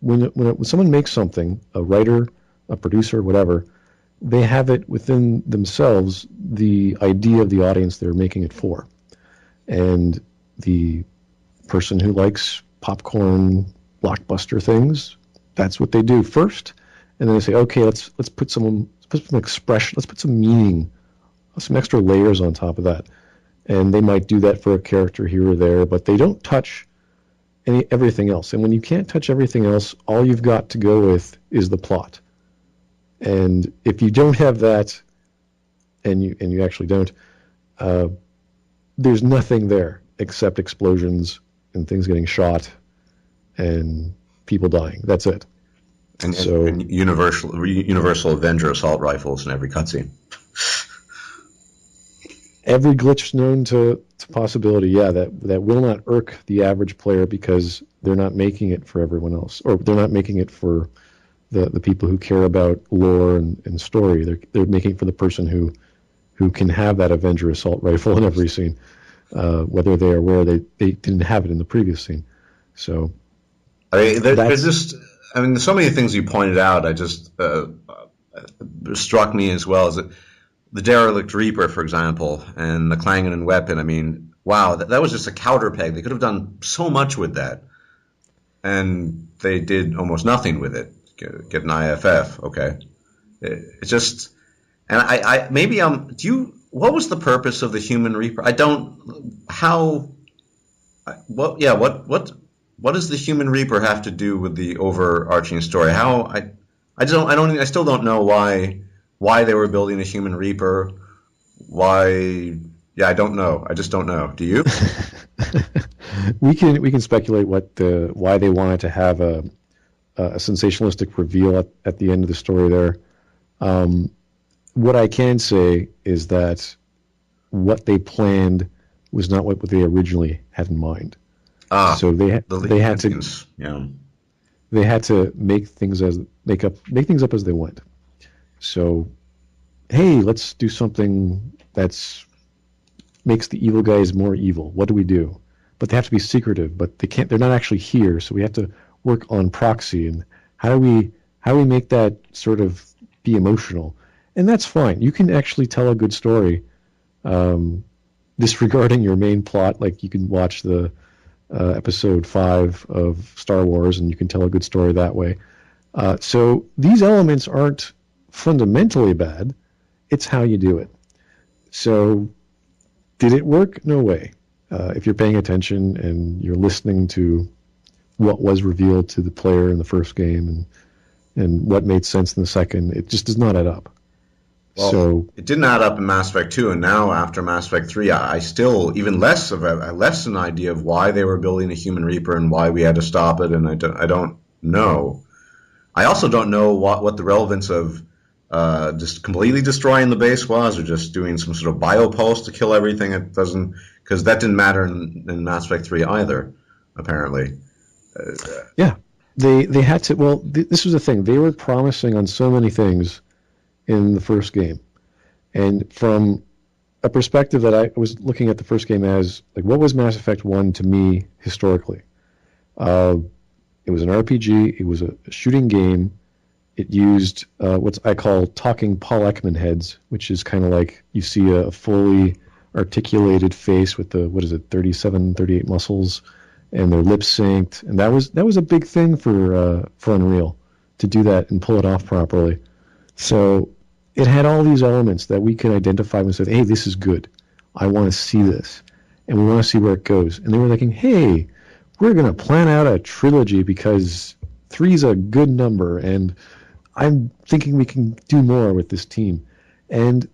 when someone makes something, a writer, a producer, whatever, they have it within themselves, the idea of the audience they're making it for. And the person who likes popcorn blockbuster things, that's what they do first. And then they say, okay, let's put some expression, let's put some meaning, some extra layers on top of that. And they might do that for a character here or there, but they don't touch everything else. And when you can't touch everything else, all you've got to go with is the plot. And if you don't have that, and you actually don't, there's nothing there except explosions and things getting shot and people dying. That's it. And universal Avenger assault rifles in every cutscene. Every glitch known to possibility, yeah, that will not irk the average player because they're not making it for everyone else, or they're not making it for the people who care about lore and story. They're making it for the person who can have that Avenger assault rifle in every scene, whether they are aware they didn't have it in the previous scene. So, there's so many things you pointed out. I just struck me as well as the Derelict Reaper, for example, and the Klangen weapon. I mean, wow, that was just a counter peg. They could have done so much with that, and they did almost nothing with it. Get an IFF, okay? It's just, and I maybe what was the purpose of the Human Reaper? What does the Human Reaper have to do with the overarching story? I still don't know why they were building a Human Reaper. I don't know. I just don't know. Do you? We can speculate why they wanted to have a sensationalistic reveal at the end of the story there. What I can say is that what they planned was not what they originally had in mind. So they had to make things up as they went. So, hey, let's do something that's makes the evil guys more evil. What do we do? But they have to be secretive. But they're not actually here. So we have to work on proxy and how do we make that sort of be emotional. And that's fine. You can actually tell a good story disregarding your main plot. Like you can watch the episode 5 of Star Wars and you can tell a good story that way. So these elements aren't fundamentally bad. It's how you do it. So did it work? No way. If you're paying attention and you're listening to what was revealed to the player in the first game and what made sense in the second, it just does not add up. Well, so it didn't add up in Mass Effect 2, and now after Mass Effect 3, I still even less an idea of why they were building a Human Reaper and why we had to stop it, and I don't know. I also don't know what the relevance of just completely destroying the base was, or just doing some sort of biopulse to kill everything. It doesn't, because that didn't matter in Mass Effect 3 either, apparently. Yeah, they had to. Well, this was the thing. They were promising on so many things in the first game, and from a perspective that I was looking at the first game as, like, what was Mass Effect 1 to me historically? It was an RPG. It was a shooting game. It used what I call talking Paul Ekman heads, which is kind of like you see a fully articulated face with the, 37, 38 muscles, and their lips synced. And that was a big thing for Unreal, to do that and pull it off properly. So it had all these elements that we could identify and say, hey, this is good. I want to see this. And we want to see where it goes. And they were thinking, hey, we're going to plan out a trilogy because 3 is a good number, and I'm thinking we can do more with this team. And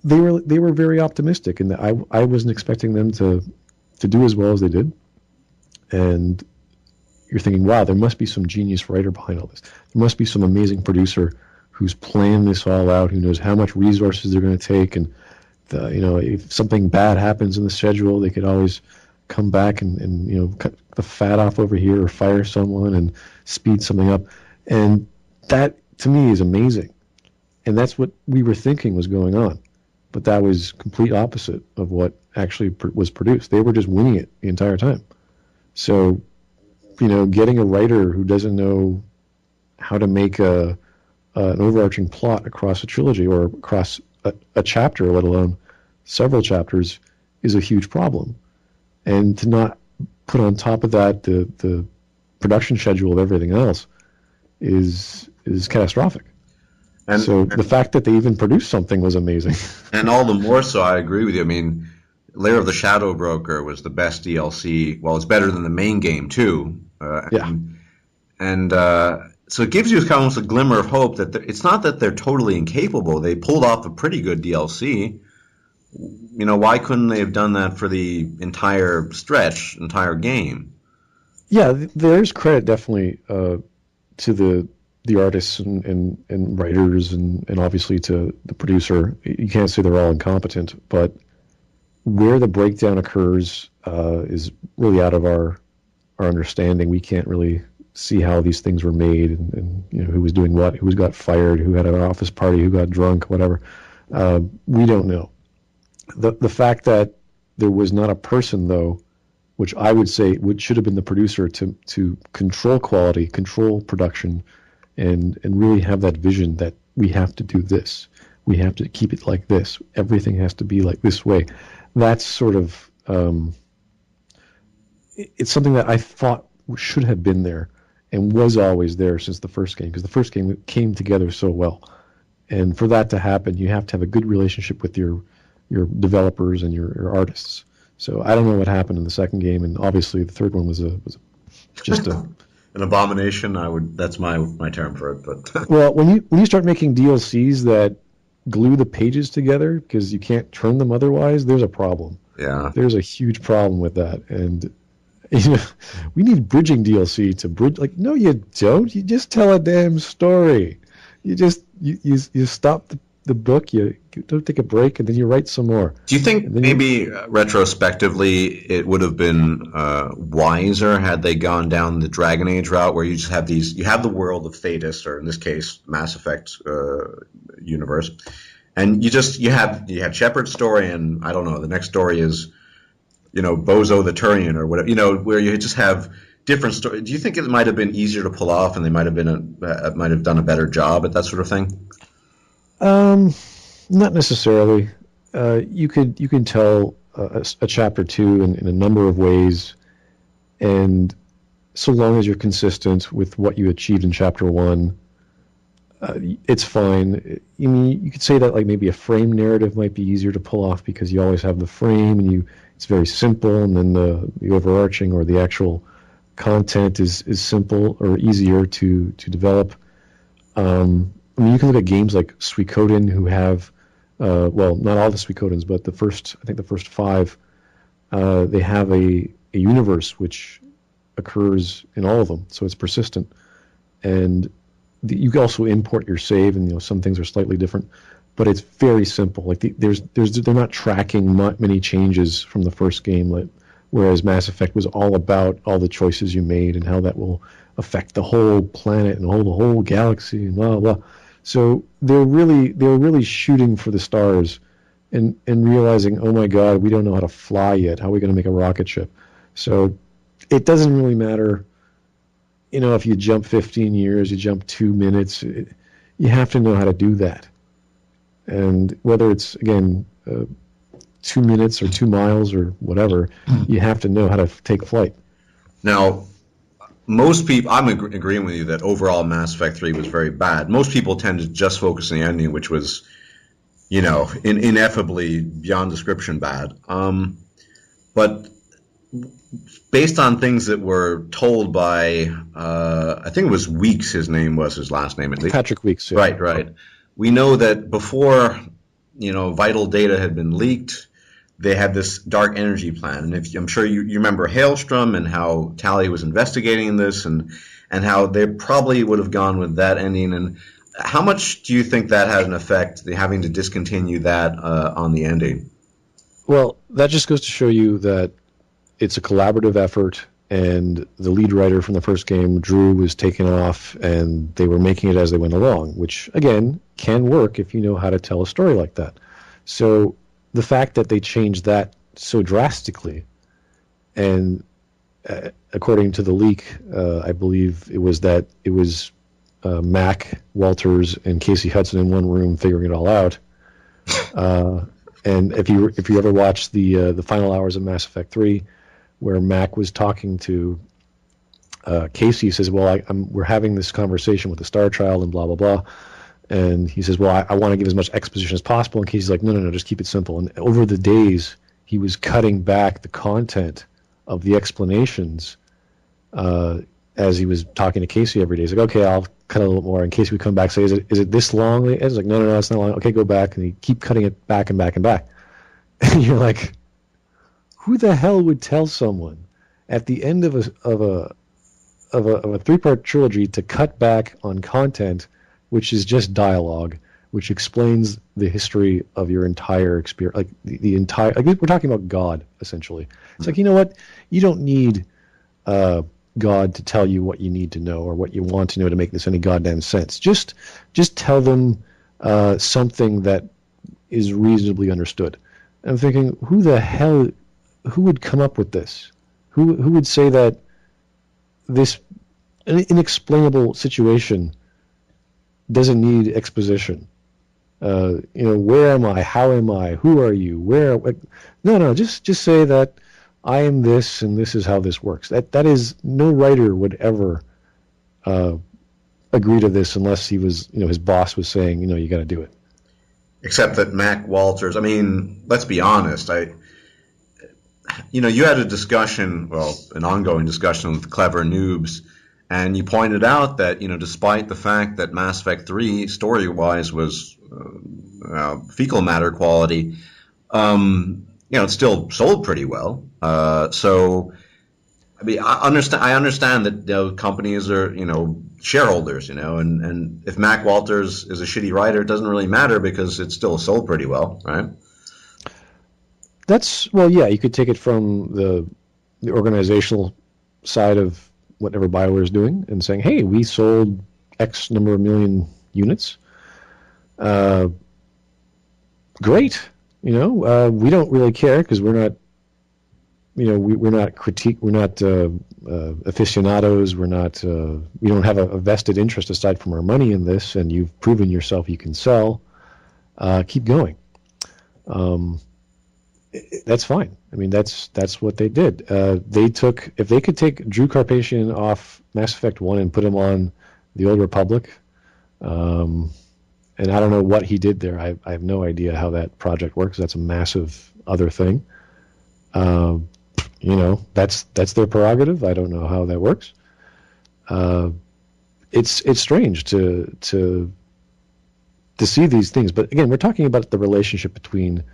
they were very optimistic, and I wasn't expecting them to do as well as they did. And you're thinking, wow, there must be some genius writer behind all this. There must be some amazing producer who's planned this all out, who knows how much resources they're going to take, and if something bad happens in the schedule, they could always come back and cut the fat off over here or fire someone and speed something up. And that, to me, is amazing. And that's what we were thinking was going on. But that was complete opposite of what actually was produced. They were just winging it the entire time. So, getting a writer who doesn't know how to make an overarching plot across a trilogy or across a chapter, let alone several chapters, is a huge problem. And to not put on top of that the production schedule of everything else is catastrophic. And so the fact that they even produced something was amazing. And all the more so, I agree with you. I mean, Lair of the Shadow Broker was the best DLC. Well, it's better than the main game, too. Yeah. And so it gives you kind of almost a glimmer of hope that it's not that they're totally incapable. They pulled off a pretty good DLC. Why couldn't they have done that for the entire game? Yeah, there's credit definitely to the artists and writers and obviously to the producer. You can't say they're all incompetent, but where the breakdown occurs is really out of our understanding. We can't really see how these things were made and who was doing what, who got fired, who had an office party, who got drunk, whatever. We don't know. The fact that there was not a person, though, which I would say should have been the producer to control quality, control production, and really have that vision that we have to do this. We have to keep it like this. Everything has to be like this way. That's sort of it's something that I thought should have been there and was always there since the first game, because the first game came together so well. And for that to happen, you have to have a good relationship with your developers and your artists. So I don't know what happened in the second game, and obviously the third one was just an abomination. That's my term for it. But well, when you start making DLCs that glue the pages together because you can't turn them otherwise, there's a problem. Yeah, there's a huge problem with that, and we need bridging DLC to bridge. Like, no, you don't. You just tell a damn story. You just you stop the book, you don't take a break, and then you write some more. Do you think maybe retrospectively it would have been wiser had they gone down the Dragon Age route, where you just have you have the world of Thetis, or in this case Mass Effect universe, and you had Shepard's story, and I don't know, the next story is Bozo the Turian or whatever, where you just have different stories. Do you think it might have been easier to pull off, and they might have done a better job at that sort of thing? Not necessarily. You can tell a chapter 2 in a number of ways, and so long as you're consistent with what you achieved in chapter 1, it's fine. You could say that like maybe a frame narrative might be easier to pull off because you always have the frame and it's very simple, and then the overarching or the actual content is simple or easier to develop. You can look at games like Suikoden, who have, not all the Suikodens, but the first 5, they have a universe which occurs in all of them, so it's persistent. And you can also import your save, and some things are slightly different, but it's very simple. Like they're not tracking many changes from the first game, whereas Mass Effect was all about all the choices you made and how that will affect the whole planet and the whole galaxy and blah blah. So they were really shooting for the stars, and realizing, oh my God, we don't know how to fly yet. How are we going to make a rocket ship? So it doesn't really matter if you jump 15 years, you jump 2 minutes, you have to know how to do that. And whether it's, again, 2 minutes or 2 miles or whatever, you have to know how to take flight. Now, most people, I'm agreeing with you that overall Mass Effect 3 was very bad. Most people tend to just focus on the ending, which was, ineffably beyond description bad. But based on things that were told by, I think it was Weeks, his last name at least. Patrick Weeks. Yeah. Right. We know that before, vital data had been leaked, they had this dark energy plan. And I'm sure you remember Hailstrom and how Tali was investigating this and how they probably would have gone with that ending. And how much do you think that had an effect, having to discontinue that on the ending? Well, that just goes to show you that it's a collaborative effort, and the lead writer from the first game, Drew, was taken off, and they were making it as they went along, which, again, can work if you know how to tell a story like that. So the fact that they changed that so drastically, and according to the leak, I believe it was Mac, Walters, and Casey Hudson in one room figuring it all out. And if you ever watched the final hours of Mass Effect 3, where Mac was talking to Casey, he says, "Well, we're having this conversation with the Star Child and blah blah blah," and he says, "Well, I want to give as much exposition as possible." And Casey's like, "No, just keep it simple." And over the days, he was cutting back the content of the explanations as he was talking to Casey every day. He's like, "Okay, I'll cut a little more." And Casey would come back and say, "Is it this long?" And he's like, "No, it's not long." "Okay, go back." And he'd keep cutting it back and back and back. And you're like, who the hell would tell someone at the end of a 3-part trilogy to cut back on content which is just dialogue, which explains the history of your entire experience, like the entire, like we're talking about God, essentially. It's like, you know what? You don't need God to tell you what you need to know or what you want to know to make this any goddamn sense. Just tell them something that is reasonably understood. I'm thinking, who would come up with this? Who would say that this inexplainable situation doesn't need exposition? Where am I? How am I? Who are you? Where? No. Just say that I am this, and this is how this works. That is, no writer would ever agree to this unless he was, his boss was saying, you got to do it. Except that Mac Walters, I mean, let's be honest. You had a discussion, an ongoing discussion with Clever Noobs, and you pointed out that, despite the fact that Mass Effect 3 story-wise was fecal matter quality, it still sold pretty well. So, I mean, I understand that companies are, shareholders, and if Mac Walters is a shitty writer, it doesn't really matter because it still sold pretty well, right? You could take it from the organizational side of whatever BioWare is doing and saying, hey, we sold X number of million units. Great. We don't really care because we're not, we're not aficionados. We don't have a vested interest aside from our money in this, and you've proven yourself you can sell. Keep going. That's fine. I mean, that's what they did. If they could take Drew Carpathian off Mass Effect 1 and put him on the Old Republic, and I don't know what he did there. I have no idea how that project works. That's a massive other thing. That's their prerogative. I don't know how that works. It's strange to see these things, but again, we're talking about the relationship between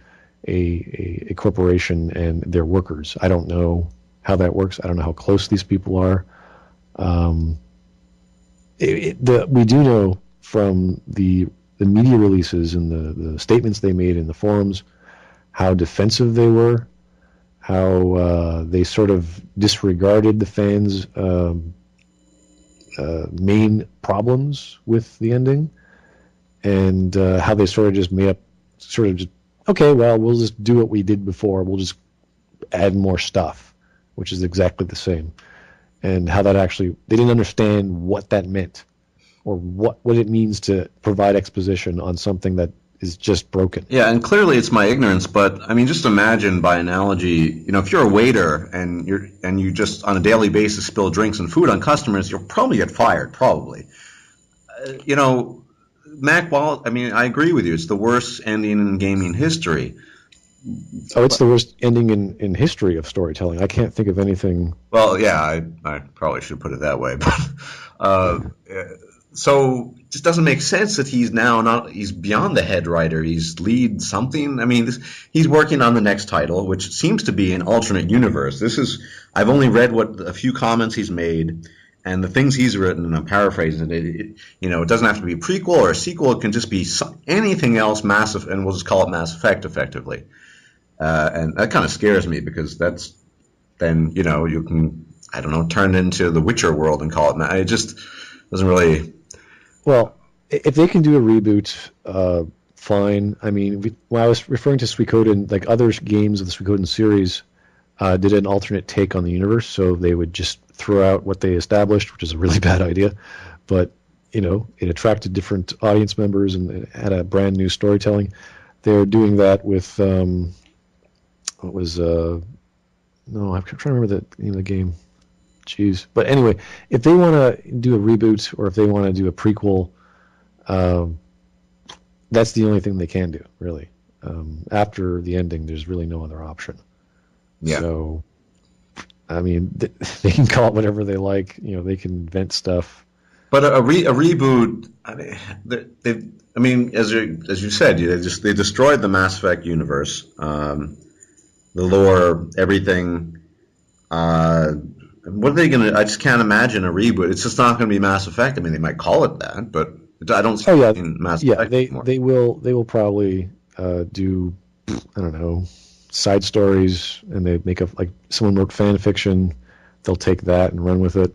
a corporation and their workers. I don't know how that works. I don't know how close these people are. We do know from the media releases and the statements they made in the forums how defensive they were, how they sort of disregarded the fans' main problems with the ending, and how they sort of just made up, okay, well, we'll just do what we did before. We'll just add more stuff, which is exactly the same. and how that actually, they didn't understand what that meant or what it means to provide exposition on something that is just broken. Yeah, and clearly it's my ignorance, but I mean, just imagine by analogy, if you're a waiter and you just on a daily basis spill drinks and food on customers, you'll probably get fired, probably. Mac Wall, I mean, I agree with you. It's the worst ending in gaming history. Oh, it's the worst ending in history of storytelling. I can't think of anything. Well, yeah, I probably should put it that way, but so it just doesn't make sense that he's beyond the head writer. He's lead something. I mean, he's working on the next title, which seems to be an alternate universe. I've only read a few comments he's made, and the things he's written, and I'm paraphrasing it. It doesn't have to be a prequel or a sequel. It can just be anything else massive, and we'll just call it Mass Effect, effectively. And that kind of scares me because then you can, I don't know, turn it into the Witcher world and call it. It just doesn't really. Well, if they can do a reboot, fine. I mean, when I was referring to Suikoden, like other games of the Suikoden series did an alternate take on the universe, so they would just throw out what they established, which is a really bad idea. But, it attracted different audience members and it had a brand new storytelling. They're doing that with, no, I'm trying to remember the name of the game. Jeez. But anyway, if they want to do a reboot or if they want to do a prequel, that's the only thing they can do, really. After the ending, there's really no other option. Yeah. So, I mean, they can call it whatever they like. They can invent stuff. But a reboot, I mean, as you said, they destroyed the Mass Effect universe, the lore, everything. What are they going to? I just can't imagine a reboot. It's just not going to be Mass Effect. I mean, they might call it that, but I don't see it in Mass Effect anymore. They will probably do, I don't know, side stories, and they make like someone wrote fan fiction. They'll take that and run with it.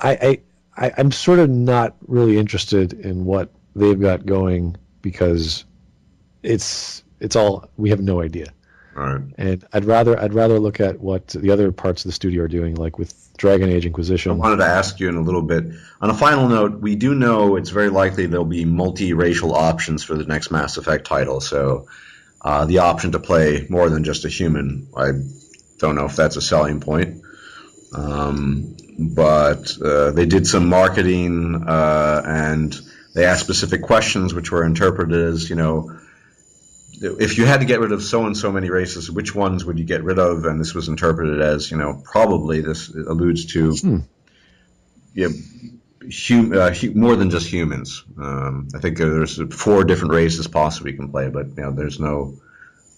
I'm sort of not really interested in what they've got going because it's all, we have no idea. Right. And I'd rather look at what the other parts of the studio are doing, like with Dragon Age Inquisition. I wanted to ask you in a little bit. On a final note, we do know it's very likely there'll be multi-racial options for the next Mass Effect title. So the option to play more than just a human, I don't know if that's a selling point. But they did some marketing and they asked specific questions which were interpreted as, if you had to get rid of so and so many races, which ones would you get rid of? And this was interpreted as, probably this alludes to more than just humans. I think there's 4 different races possibly you can play, but there's no,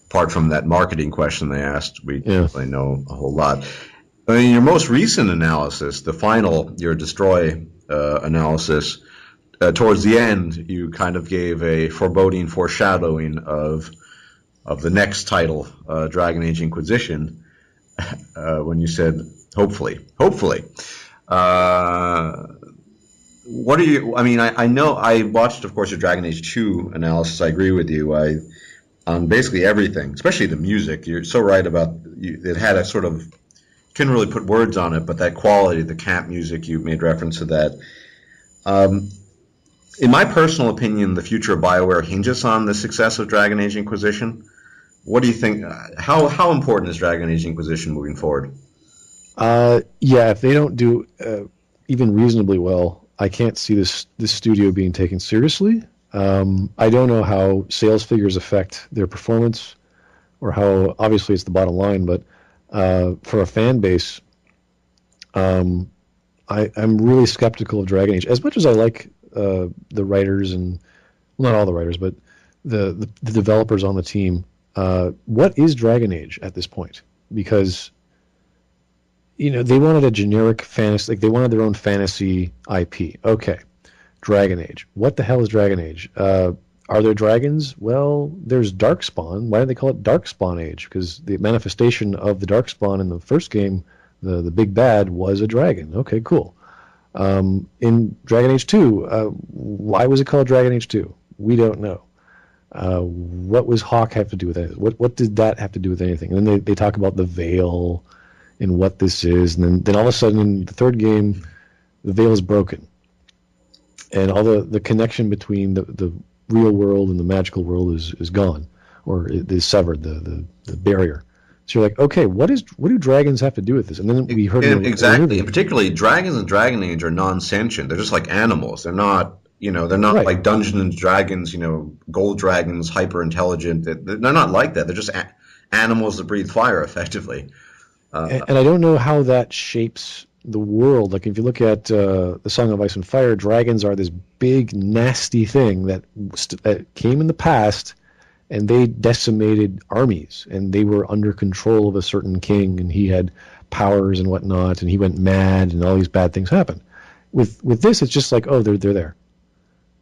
apart from that marketing question they asked, we don't really know a whole lot. I mean, your most recent analysis, your Destroy analysis, towards the end, you kind of gave a foreboding foreshadowing of the next title, Dragon Age Inquisition, when you said, hopefully. What are you, I mean, I know, I watched, of course, your Dragon Age 2 analysis. I agree with you. On basically everything, especially the music. You're so right about, it had a sort of, couldn't really put words on it, but that quality, the camp music, you made reference to that. In my personal opinion, the future of BioWare hinges on the success of Dragon Age Inquisition. What do you think? How important is Dragon Age Inquisition moving forward? If they don't do even reasonably well, I can't see this studio being taken seriously. I don't know how sales figures affect their performance, or how obviously it's the bottom line, but for a fan base, I'm really skeptical of Dragon Age. As much as I like the writers and, well, not all the writers, but the developers on the team, what is Dragon Age at this point? Because they wanted a generic fantasy, like they wanted their own fantasy IP. Okay, Dragon Age. What the hell is Dragon Age? Are there dragons? Well, there's Darkspawn. Why did they call it Darkspawn Age? Because the manifestation of the Darkspawn in the first game, the big bad, was a dragon. Okay, cool. In Dragon Age 2, why was it called Dragon Age 2? We don't know. What was Hawk have to do with it? What did that have to do with anything? And then they talk about the Veil in what this is. And then all of a sudden, in the third game, the veil is broken. And all the connection between the real world and the magical world is gone, or it is severed, the barrier. So you're like, okay, what do dragons have to do with this? And then we heard exactly, and particularly dragons in Dragon Age are non-sentient. They're just like animals. They're not, they're not right. like Dungeons and Dragons, gold dragons, hyper intelligent. They're not like that. They're just animals that breathe fire, effectively. And I don't know how that shapes the world. Like if you look at the Song of Ice and Fire, dragons are this big, nasty thing that came in the past. And they decimated armies, and they were under control of a certain king, and he had powers and whatnot, and he went mad, and all these bad things happened. With this, it's just like, oh, they're there.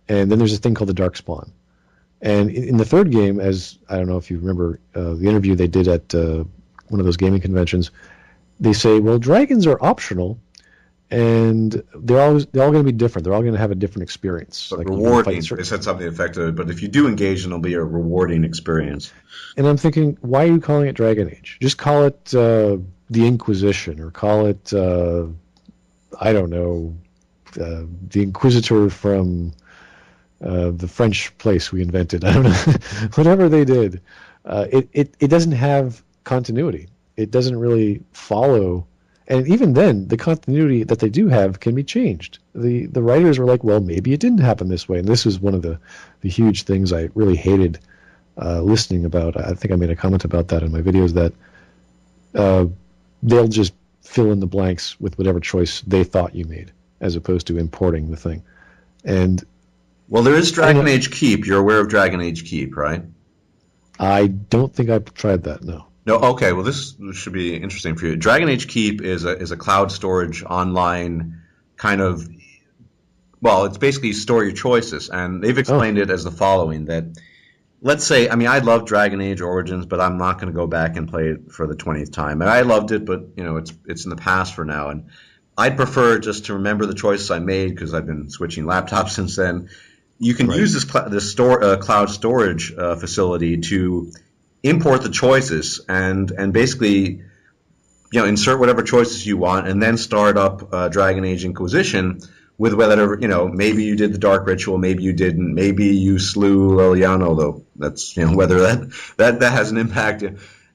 And then there's a thing called the Darkspawn. And in the third game, as I don't know if you remember the interview they did at one of those gaming conventions, they say, well, dragons are optional, and they're all going to be different. They're all going to have a different experience. But like rewarding. They said something effective, but if you do engage, it'll be a rewarding experience. And I'm thinking, why are you calling it Dragon Age? Just call it the Inquisition, or call it, I don't know, the Inquisitor from the French place we invented. I don't know. Whatever they did. It doesn't have continuity. It doesn't really follow. And even then, the continuity that they do have can be changed. The writers were like, well, maybe it didn't happen this way. And this was one of the huge things I really hated listening about. I think I made a comment about that in my videos, that they'll just fill in the blanks with whatever choice they thought you made, as opposed to importing the thing. And well, there is Dragon Age Keep. You're aware of Dragon Age Keep, right? I don't think I've tried that, no. No, okay. Well, this should be interesting for you. Dragon Age Keep is a cloud storage online kind of. Well, it's basically store your choices, and they've explained it as the following: that let's say, I mean, I love Dragon Age Origins, but I'm not going to go back and play it for the 20th time. And I loved it, but it's in the past for now, and I'd prefer just to remember the choices I made because I've been switching laptops since then. You can use this cloud storage facility to import the choices and basically insert whatever choices you want, and then start up Dragon Age Inquisition with whatever, maybe you did the Dark Ritual, maybe you didn't, maybe you slew Liliana, although that's whether that has an impact,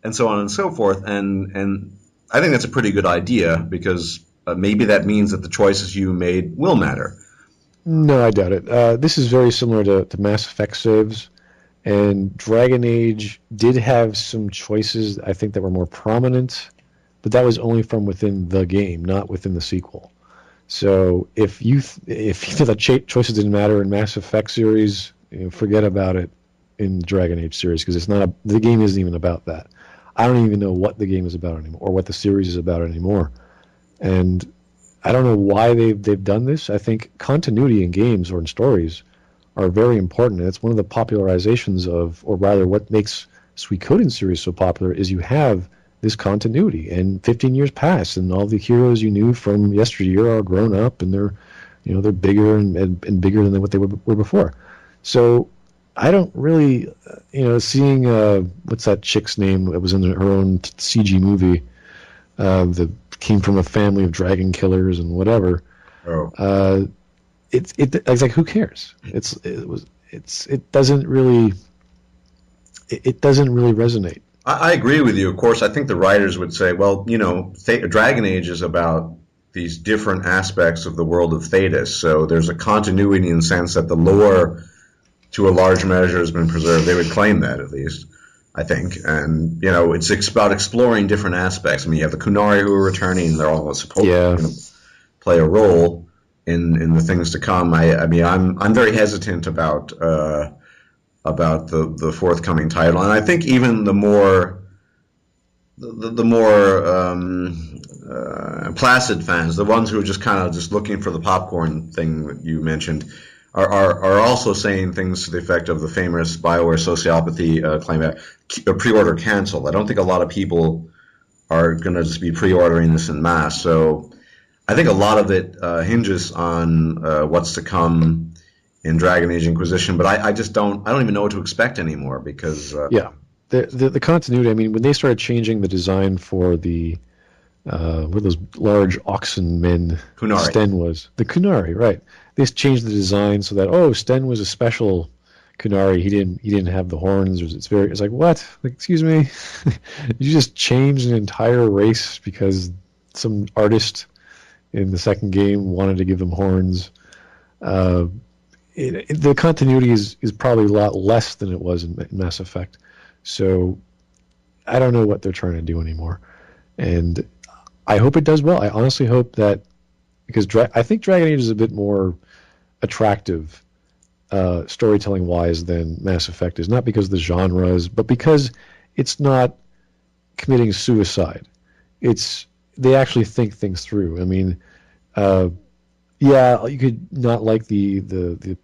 and so on and so forth. And I think that's a pretty good idea, because maybe that means that the choices you made will matter. No, I doubt it. This is very similar to Mass Effect saves. And Dragon Age did have some choices, I think, that were more prominent, but that was only from within the game, not within the sequel. So if you feel that choices didn't matter in Mass Effect series, forget about it in the Dragon Age series, because the game isn't even about that. I don't even know what the game is about anymore, or what the series is about anymore. And I don't know why they've done this. I think continuity in games or in stories are very important. And it's one of the popularizations or rather what makes Suikoden series so popular, is you have this continuity. And 15 years pass, and all the heroes you knew from yesteryear are grown up, and they're bigger and bigger than what they were before. So I don't really, seeing what's that chick's name that was in her own CG movie that came from a family of dragon killers and whatever. Oh. It's like, who cares? It doesn't really resonate. I agree with you. Of course, I think the writers would say, well, Dragon Age is about these different aspects of the world of Thetis. So there's a continuity in the sense that the lore, to a large measure, has been preserved. They would claim that, at least, I think. And, it's about exploring different aspects. I mean, you have the Kunari who are returning. They're all supposed to play a role in the things to come. I mean, I'm very hesitant about the forthcoming title, and I think even the more placid fans, the ones who are just kind of just looking for the popcorn thing that you mentioned, are also saying things to the effect of the famous BioWare sociopathy claim that pre-order canceled. I don't think a lot of people are going to just be pre-ordering this en masse. So I think a lot of it hinges on what's to come in Dragon Age Inquisition, but I don't even know what to expect anymore, because the continuity. I mean, when they started changing the design for the what those large oxen men Kunari. Sten was. The Kunari, right. They changed the design so that, Sten was a special Kunari. He didn't have the horns. It's like, what? Like, excuse me? You just changed an entire race because some artist in the second game wanted to give them horns. The continuity is probably a lot less than it was in Mass Effect. So I don't know what they're trying to do anymore. And I hope it does well. I honestly hope that, because I think Dragon Age is a bit more attractive storytelling-wise than Mass Effect is. Not because of the genres, but because it's not committing suicide. They actually think things through. I mean, you could not like the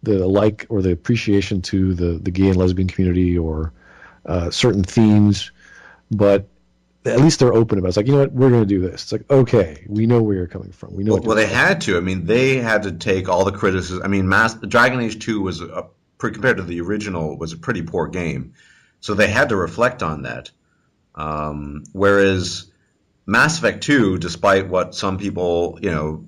like or the appreciation to the gay and lesbian community or certain themes, but at least they're open about it. It's like, you know what, we're going to do this. It's like, okay, we know where you're coming from. We know. Well, they had to. I mean, they had to take all the criticism. I mean, Dragon Age 2 was compared to the original, was a pretty poor game, so they had to reflect on that. Whereas Mass Effect 2, despite what some people,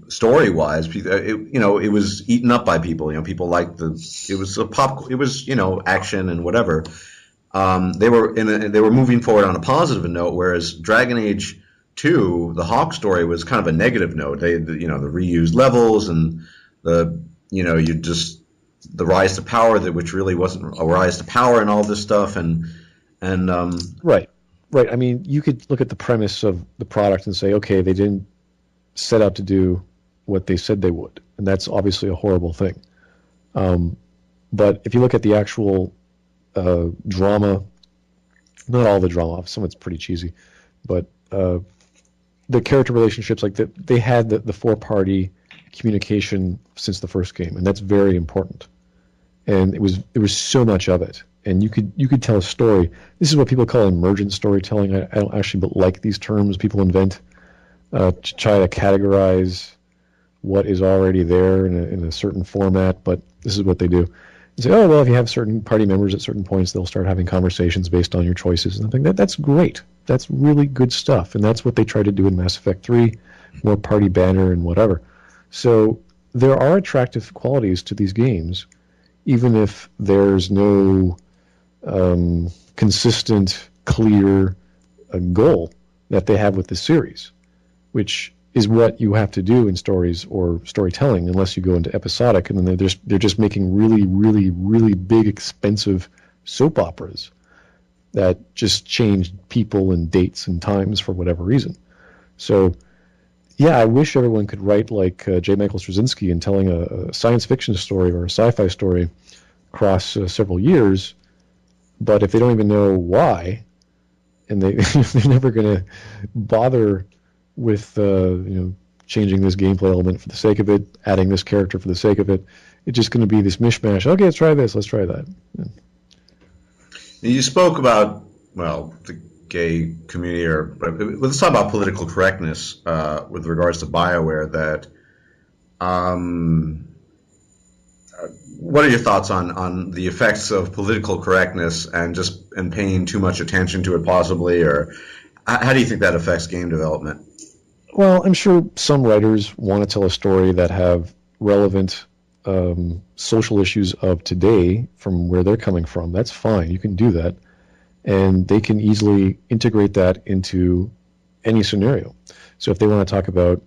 story-wise, it was eaten up by people. People liked it was action and whatever. They were moving forward on a positive note, whereas Dragon Age 2, the Hawk story, was kind of a negative note. The reused levels and the rise to power, which really wasn't a rise to power, and all this stuff, and Right. I mean, you could look at the premise of the product and say, okay, they didn't set out to do what they said they would, and that's obviously a horrible thing. But if you look at the actual drama, not all the drama, some of it's pretty cheesy, but the character relationships, like they had the four-party communication since the first game, and that's very important. And there was so much of it, and you could tell a story. This is what people call emergent storytelling. I don't actually like these terms people invent to try to categorize what is already there in a certain format, but this is what they do. You say, if you have certain party members at certain points, they'll start having conversations based on your choices. And I think that's great. That's really good stuff. And that's what they tried to do in Mass Effect 3, more party banner and whatever. So there are attractive qualities to these games, even if there's no consistent, clear goal that they have with the series, which is what you have to do in stories or storytelling, unless you go into episodic, and then they're just making really, really, really big, expensive soap operas that just change people and dates and times for whatever reason. So, yeah, I wish everyone could write like J. Michael Straczynski and telling a science fiction story or a sci-fi story across several years, but if they don't even know why, and they're never going to bother with changing this gameplay element for the sake of it, adding this character for the sake of it, it's just going to be this mishmash. Okay, let's try this, let's try that. Yeah. You spoke about, the gay community, let's talk about political correctness with regards to BioWare. That, what are your thoughts on the effects of political correctness and paying too much attention to it, possibly, or how do you think that affects game development? Well, I'm sure some writers want to tell a story that have relevant social issues of today from where they're coming from. That's fine. You can do that. And they can easily integrate that into any scenario. So if they want to talk about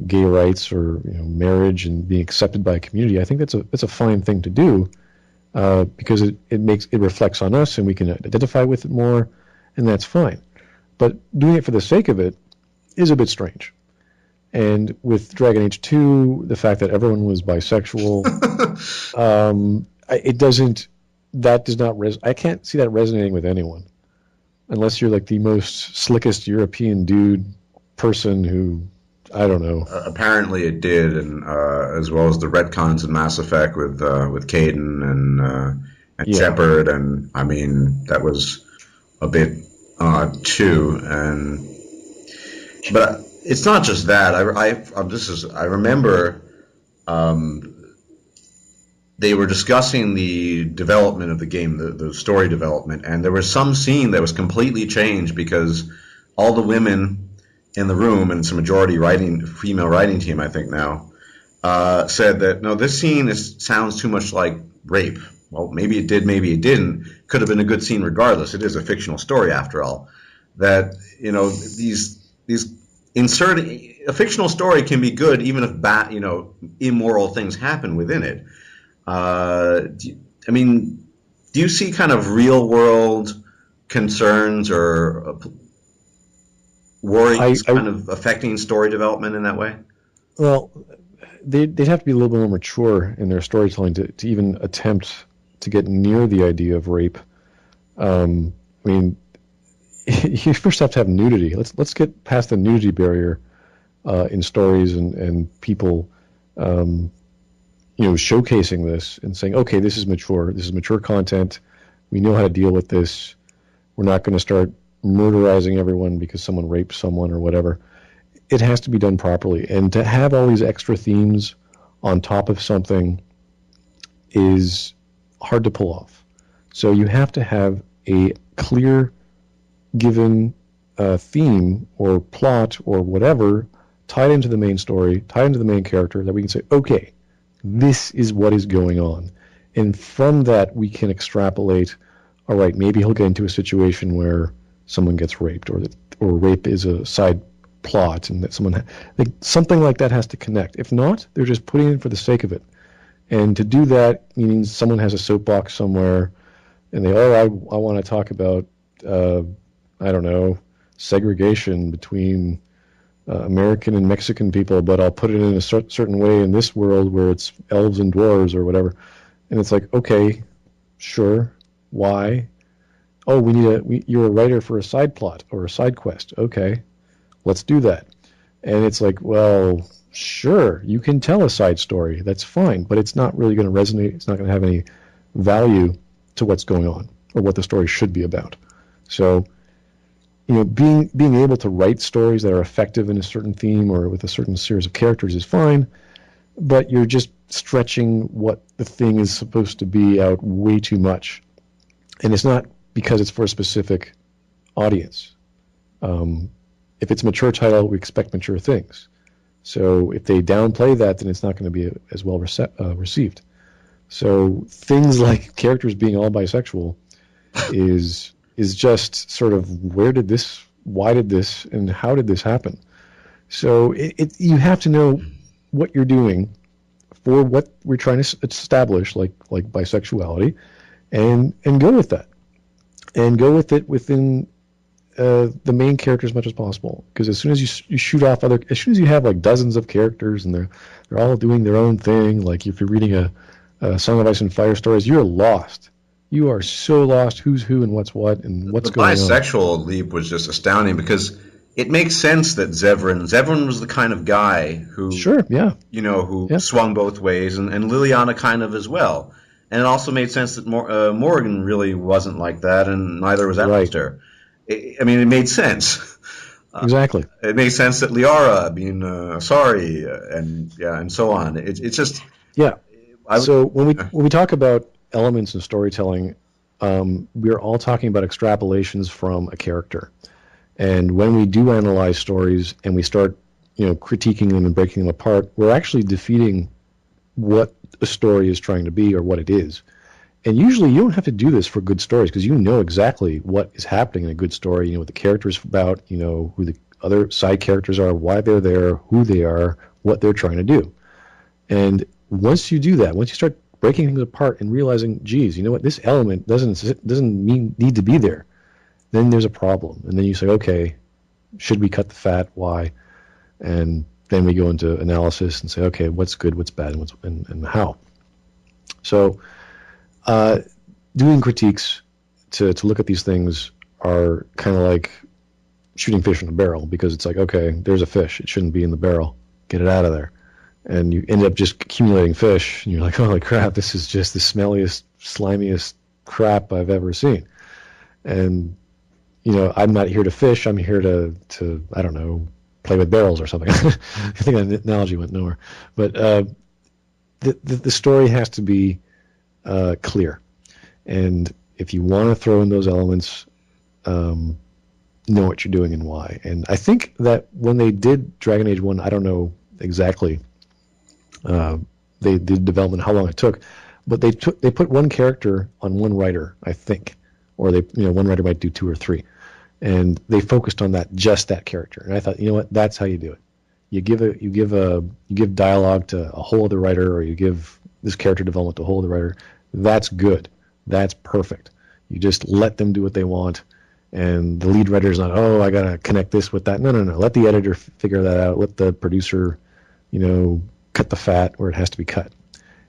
gay rights or marriage and being accepted by a community, I think that's a fine thing to do because it reflects on us and we can identify with it more, and that's fine. But doing it for the sake of it is a bit strange. And with Dragon Age 2, the fact that everyone was bisexual, I can't see that resonating with anyone. Unless you're like the most slickest European person who, I don't know. Apparently it did, and as well as the retcons in Mass Effect with Kaidan and Shepard, and I mean, that was a bit too, but it's not just that. I remember they were discussing the development of the game, the story development, and there was some scene that was completely changed because all the women in the room, and it's a majority female writing team, I think now, said that no, this scene sounds too much like rape. Well, maybe it did, maybe it didn't. Could have been a good scene regardless. It is a fictional story after all. That these inserting a fictional story can be good even if immoral things happen within it. Do you see kind of real world concerns or worries kind of affecting story development in that way? Well, they'd have to be a little bit more mature in their storytelling to even attempt to get near the idea of rape. You first have to have nudity. Let's get past the nudity barrier in stories and people, showcasing this and saying, okay, this is mature. This is mature content. We know how to deal with this. We're not going to start murderizing everyone because someone raped someone or whatever. It has to be done properly. And to have all these extra themes on top of something is hard to pull off. So you have to have a clear given theme or plot or whatever tied into the main story, tied into the main character, that we can say, okay, this is what is going on. And from that, we can extrapolate, all right, maybe he'll get into a situation where someone gets raped, or rape is a side plot, and that something like that has to connect. If not, they're just putting it in for the sake of it. And to do that means someone has a soapbox somewhere, and I want to talk about, segregation between American and Mexican people, but I'll put it in a certain way in this world where it's elves and dwarves or whatever. And it's like, okay, sure, why? Oh, you're a writer for a side plot or a side quest. Okay, let's do that. And it's like, well, sure, you can tell a side story. That's fine, but it's not really going to resonate. It's not going to have any value to what's going on or what the story should be about. So, being able to write stories that are effective in a certain theme or with a certain series of characters is fine, but you're just stretching what the thing is supposed to be out way too much. And it's not because it's for a specific audience. If it's a mature title, we expect mature things. So if they downplay that, then it's not going to be as well received. So things like characters being all bisexual is just sort of why did this, and how did this happen? So you have to know what you're doing for what we're trying to establish, like bisexuality, and go with that, and go with it within the main character as much as possible. Because as soon as you shoot off as soon as you have like dozens of characters and they're all doing their own thing, like if you're reading a Song of Ice and Fire stories, you're lost. You are so lost. Who's who and what's what and what's going on. The bisexual leap was just astounding because it makes sense that Zevran was the kind of guy who, sure, yeah, who swung both ways, and Liliana kind of as well. And it also made sense that Morgan really wasn't like that, and neither was Alistair. Right. It made sense. Exactly. It made sense that Liara being sorry and so on. It's just So when we talk about elements in storytelling, we're all talking about extrapolations from a character. And when we do analyze stories and we start, critiquing them and breaking them apart, we're actually defeating what a story is trying to be or what it is. And usually you don't have to do this for good stories because you know exactly what is happening in a good story. You know what the character is about, who the other side characters are, why they're there, who they are, what they're trying to do. And once you do that, once you start breaking things apart and realizing, geez, you know what, this element doesn't need to be there, then there's a problem. And then you say, okay, should we cut the fat? Why? And then we go into analysis and say, okay, what's good, what's bad, and how. So doing critiques to look at these things are kind of like shooting fish in a barrel, because it's like, okay, there's a fish. It shouldn't be in the barrel. Get it out of there. And you end up just accumulating fish, and you're like, holy crap, this is just the smelliest, slimiest crap I've ever seen. And, I'm not here to fish. I'm here to I don't know, play with barrels or something. I think that analogy went nowhere. But the story has to be clear. And if you want to throw in those elements, know what you're doing and why. And I think that when they did Dragon Age 1, I don't know exactly they did development, how long it took, but they put one character on one writer, I think, or one writer might do 2 or 3, and they focused on just that character. And I thought, you know what, that's how you do it. You give dialogue to a whole other writer, or you give this character development to a whole other writer. That's good. That's perfect. You just let them do what they want, and the lead writer's not, oh, I gotta connect this with that. No. Let the editor figure that out. Let the producer, cut the fat where it has to be cut.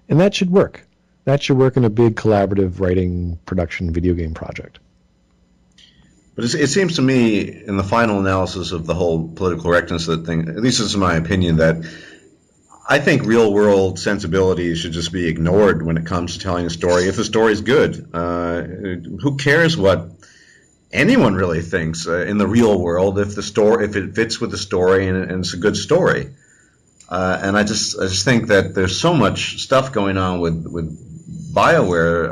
And that should work. That should work in a big collaborative writing production video game project. But it seems to me, in the final analysis of the whole political correctness of the thing, at least this is my opinion, that I think real-world sensibilities should just be ignored when it comes to telling a story. If the story's good, who cares what anyone really thinks in the real world if it fits with the story and it's a good story. And I just think that there's so much stuff going on with BioWare.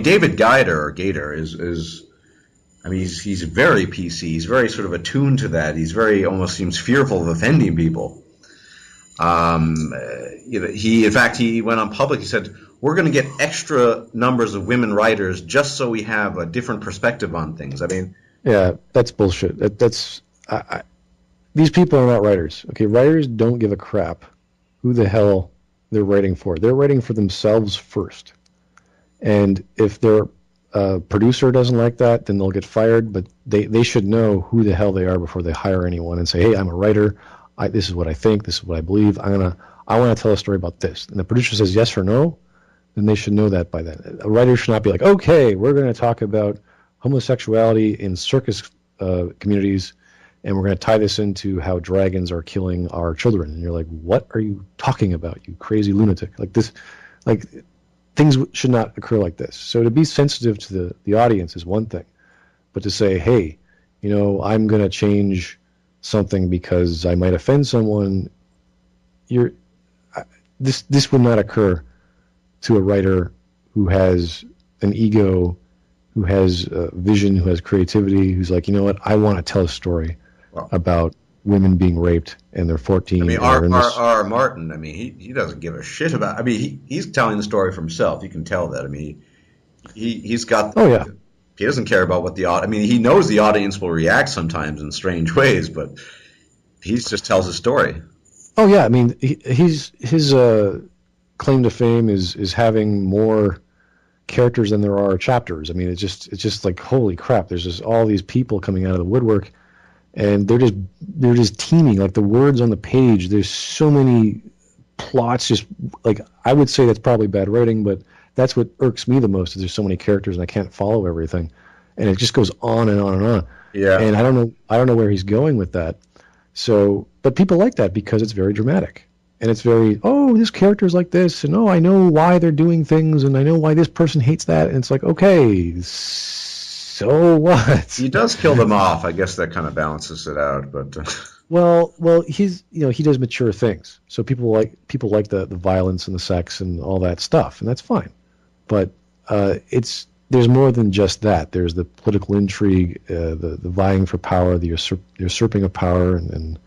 David Gator is he's very PC. He's very sort of attuned to that. He's almost seems fearful of offending people. He went on public. He said, "We're going to get extra numbers of women writers just so we have a different perspective on things." Yeah, that's bullshit. These people are not writers. Okay, writers don't give a crap who the hell they're writing for. They're writing for themselves first. And if their producer doesn't like that, then they'll get fired. But they should know who the hell they are before they hire anyone and say, "Hey, I'm a writer. This is what I think. This is what I believe. I want to tell a story about this." And the producer says yes or no, then they should know that by then. A writer should not be like, "Okay, we're going to talk about homosexuality in circus communities, and we're going to tie this into how dragons are killing our children." And you're like, "What are you talking about, you crazy lunatic?" Things should not occur like this. So to be sensitive to the audience is one thing, but to say, "Hey, I'm going to change something because I might offend someone," this would not occur to a writer who has an ego, who has vision, who has creativity, who's like, "You know what? I want to tell a story about women being raped and they're 14." R. Martin, he doesn't give a shit about. He's telling the story for himself. You can tell that. He's got. Oh yeah. He doesn't care about what he knows the audience will react sometimes in strange ways, but he just tells a story. Oh yeah, his claim to fame is having more characters than there are chapters. It's just like, holy crap! There's just all these people coming out of the woodwork, and they're just teeming. Like the words on the page, there's so many plots. Just like, I would say that's probably bad writing, but that's what irks me the most, is there's so many characters and I can't follow everything, and it just goes on and on and on. Yeah. And I don't know where he's going with that. So, but people like that because it's very dramatic, and it's very, oh, this character's like this, and oh, I know why they're doing things, and I know why this person hates that, and it's like, okay, so what? He does kill them off. I guess that kind of balances it out, but. Well, he's he does mature things, so people like the violence and the sex and all that stuff, and that's fine. But there's more than just that. There's the political intrigue, the vying for power, the usurping of power, and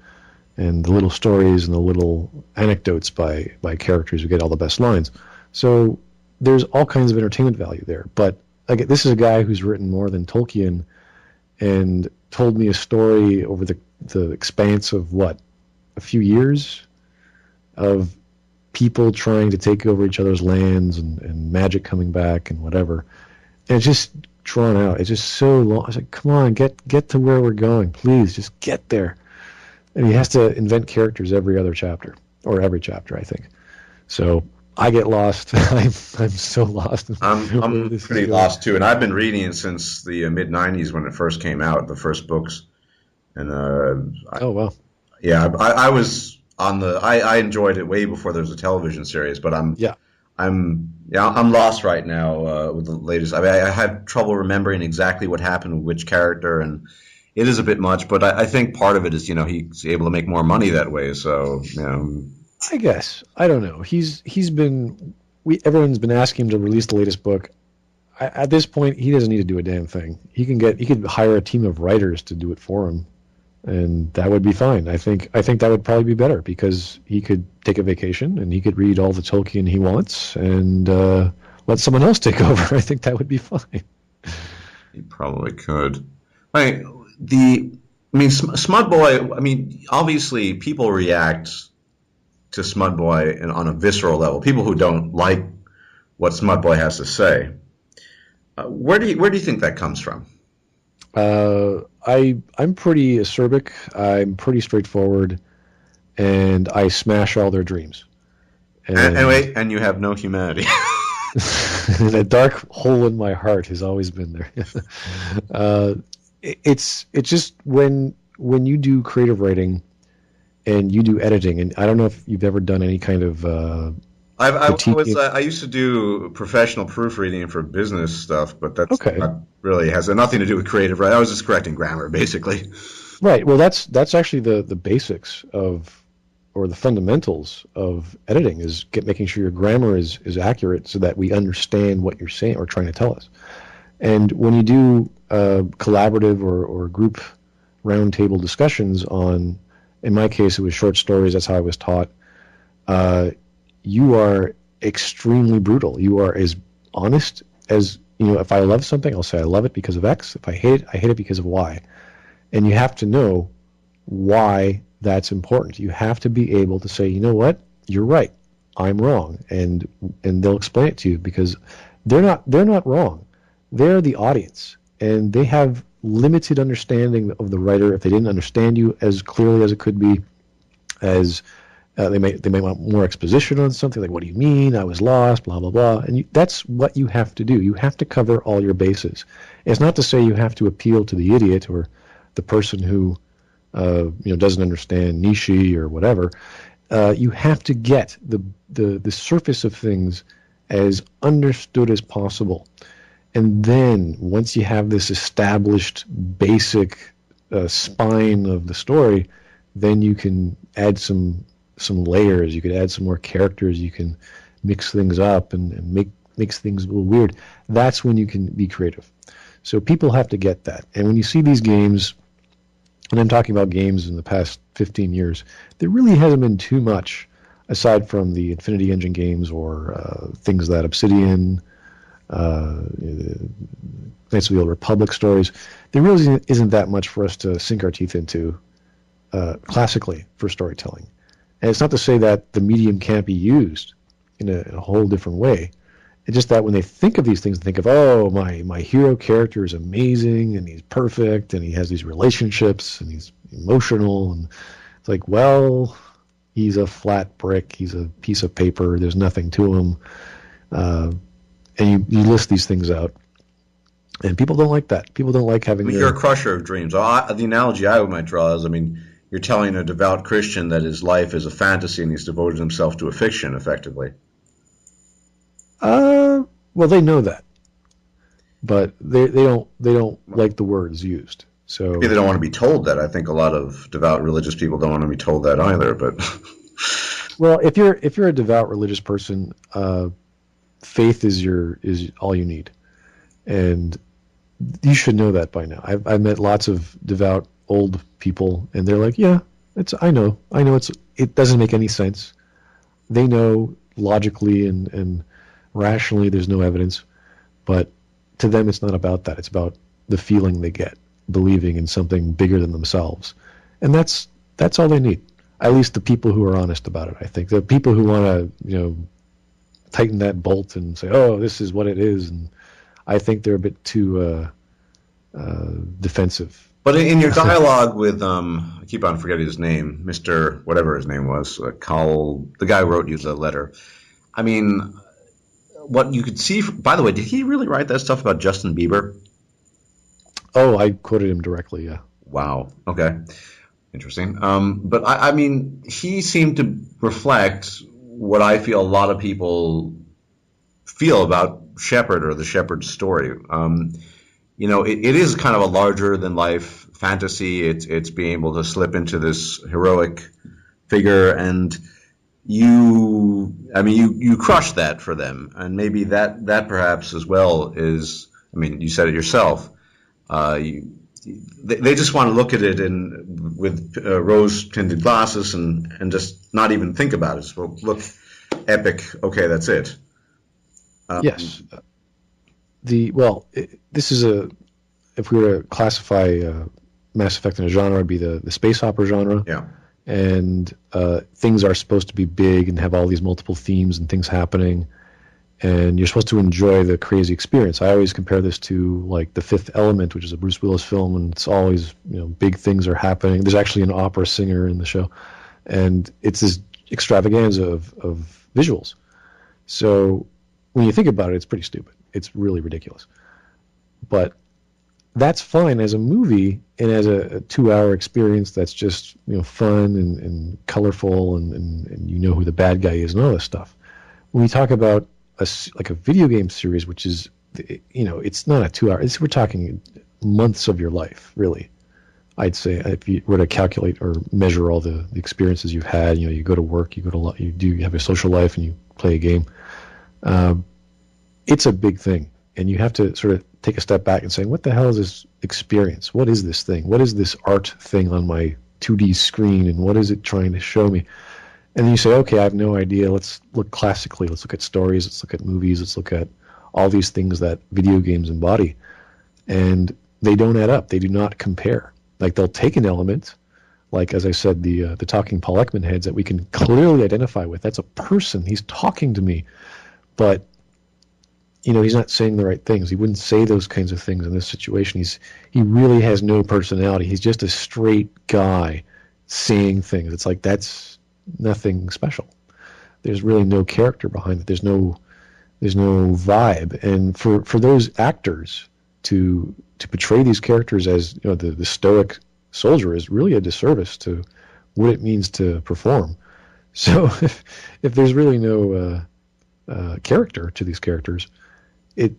the little stories and the little anecdotes by characters who get all the best lines. So there's all kinds of entertainment value there. But again, this is a guy who's written more than Tolkien and told me a story over the expanse of a few years of people trying to take over each other's lands and magic coming back and whatever. And it's just drawn out. It's just so long. I was like, come on, get to where we're going. Please, just get there. And he has to invent characters every other chapter, or every chapter, I think. So I get lost. I'm so lost. I'm pretty lost, too. And I've been reading it since the mid-'90s when it first came out, the first books. And oh, wow. Yeah, I was on I enjoyed it way before there was a television series, but I'm lost right now with the latest. I had trouble remembering exactly what happened with which character, and it is a bit much. But I think part of it is he's able to make more money that way. So I guess I don't know. Everyone's been asking him to release the latest book. At this point, he doesn't need to do a damn thing. He could hire a team of writers to do it for him, and that would be fine. I think that would probably be better because he could take a vacation and he could read all the Tolkien he wants and let someone else take over. I think that would be fine. He probably could. Smudboy. I mean, obviously, people react to Smudboy on a visceral level. People who don't like what Smudboy has to say. Where do you think that comes from? I'm pretty acerbic. I'm pretty straightforward, and I smash all their dreams. And you have no humanity. And a dark hole in my heart has always been there. It's just when you do creative writing and you do editing, and I don't know if you've ever done any kind of I used to do professional proofreading for business stuff, but that's not really has nothing to do with creative writing. I was just correcting grammar, basically. Right. Well, that's actually the basics of, or the fundamentals of editing is making sure your grammar is accurate so that we understand what you're saying or trying to tell us. And when you do collaborative or group roundtable discussions on, in my case, it was short stories. That's how I was taught. You are extremely brutal. You are as honest as, if I love something, I'll say I love it because of X. If I hate it because of Y. And you have to know why that's important. You have to be able to say, you know what, you're right, I'm wrong, and they'll explain it to you because they're not wrong. They're the audience, and they have limited understanding of the writer. If they didn't understand you as clearly as it could be, as they may want more exposition on something, like, what do you mean? I was lost, blah, blah, blah. And that's what you have to do. You have to cover all your bases. It's not to say you have to appeal to the idiot or the person who doesn't understand Nishi or whatever. You have to get the surface of things as understood as possible. And then once you have this established basic spine of the story, then you can add some layers. You could add some more characters. You can mix things up and makes things a little weird. That's when you can be creative. So people have to get that. And when you see these games, and I'm talking about games in the past 15 years, there really hasn't been too much aside from the Infinity Engine games or things that Obsidian, Knights of the Old Republic stories. There really isn't that much for us to sink our teeth into classically for storytelling. And it's not to say that the medium can't be used in a whole different way. It's just that when they think of these things, they think of, oh, my hero character is amazing, and he's perfect, and he has these relationships, and he's emotional. And it's like, well, he's a flat brick. He's a piece of paper. There's nothing to him. And you list these things out. And people don't like that. People don't like having... You're a crusher of dreams. The analogy I might draw is, you're telling a devout Christian that his life is a fantasy and he's devoted himself to a fiction, effectively. Well, they know that, but they don't like the words used. So maybe they don't want to be told that. I think a lot of devout religious people don't want to be told that either. But well, if you're a devout religious person, faith is all you need, and you should know that by now. I've met lots of devout old people, and they're like, yeah, I know it doesn't make any sense. They know logically and rationally there's no evidence, but to them it's not about that. It's about the feeling they get, believing in something bigger than themselves. And that's all they need. At least the people who are honest about it, I think. The people who want to, tighten that bolt and say, oh, this is what it is, and I think they're a bit too defensive. But in your dialogue with, I keep on forgetting his name, Mr. whatever his name was, Cowell, the guy who wrote you the letter. What you could see, by the way, did he really write that stuff about Justin Bieber? Oh, I quoted him directly, yeah. Wow. Okay. Interesting. But he seemed to reflect what I feel a lot of people feel about Shepherd or the Shepherd story. It is kind of a larger than life fantasy. It's being able to slip into this heroic figure, and you crushed that for them, and maybe that perhaps as well is. I mean, you said it yourself. You, they just want to look at it with rose-tinted glasses and just not even think about it. So, look, epic. Okay, that's it. Yes. This is if we were to classify Mass Effect in a genre, it'd be the space opera genre. Yeah. And things are supposed to be big and have all these multiple themes and things happening, and you're supposed to enjoy the crazy experience. I always compare this to like The Fifth Element, which is a Bruce Willis film, and it's always, big things are happening. There's actually an opera singer in the show, and it's this extravaganza of visuals. So when you think about it, it's pretty stupid. It's really ridiculous. But that's fine as a movie and as a 2-hour experience that's just fun and colorful and who the bad guy is and all this stuff. When we talk about a video game series, which is it's not a 2-hour. We're talking months of your life, really. I'd say if you were to calculate or measure all the experiences you've had, you go to work, you have a social life, and you play a game. It's a big thing, and you have to sort of take a step back and say, what the hell is this experience? What is this thing? What is this art thing on my 2D screen, and what is it trying to show me? And then you say, okay, I have no idea. Let's look classically. Let's look at stories. Let's look at movies. Let's look at all these things that video games embody. And they don't add up. They do not compare. Like, they'll take an element, like, as I said, the talking Paul Ekman heads that we can clearly identify with. That's a person. He's talking to me. But he's not saying the right things. He wouldn't say those kinds of things in this situation. He really has no personality. He's just a straight guy saying things. It's like, that's nothing special. There's really no character behind it. There's no vibe. And for those actors to portray these characters as the stoic soldier is really a disservice to what it means to perform. So if there's really no character to these characters, it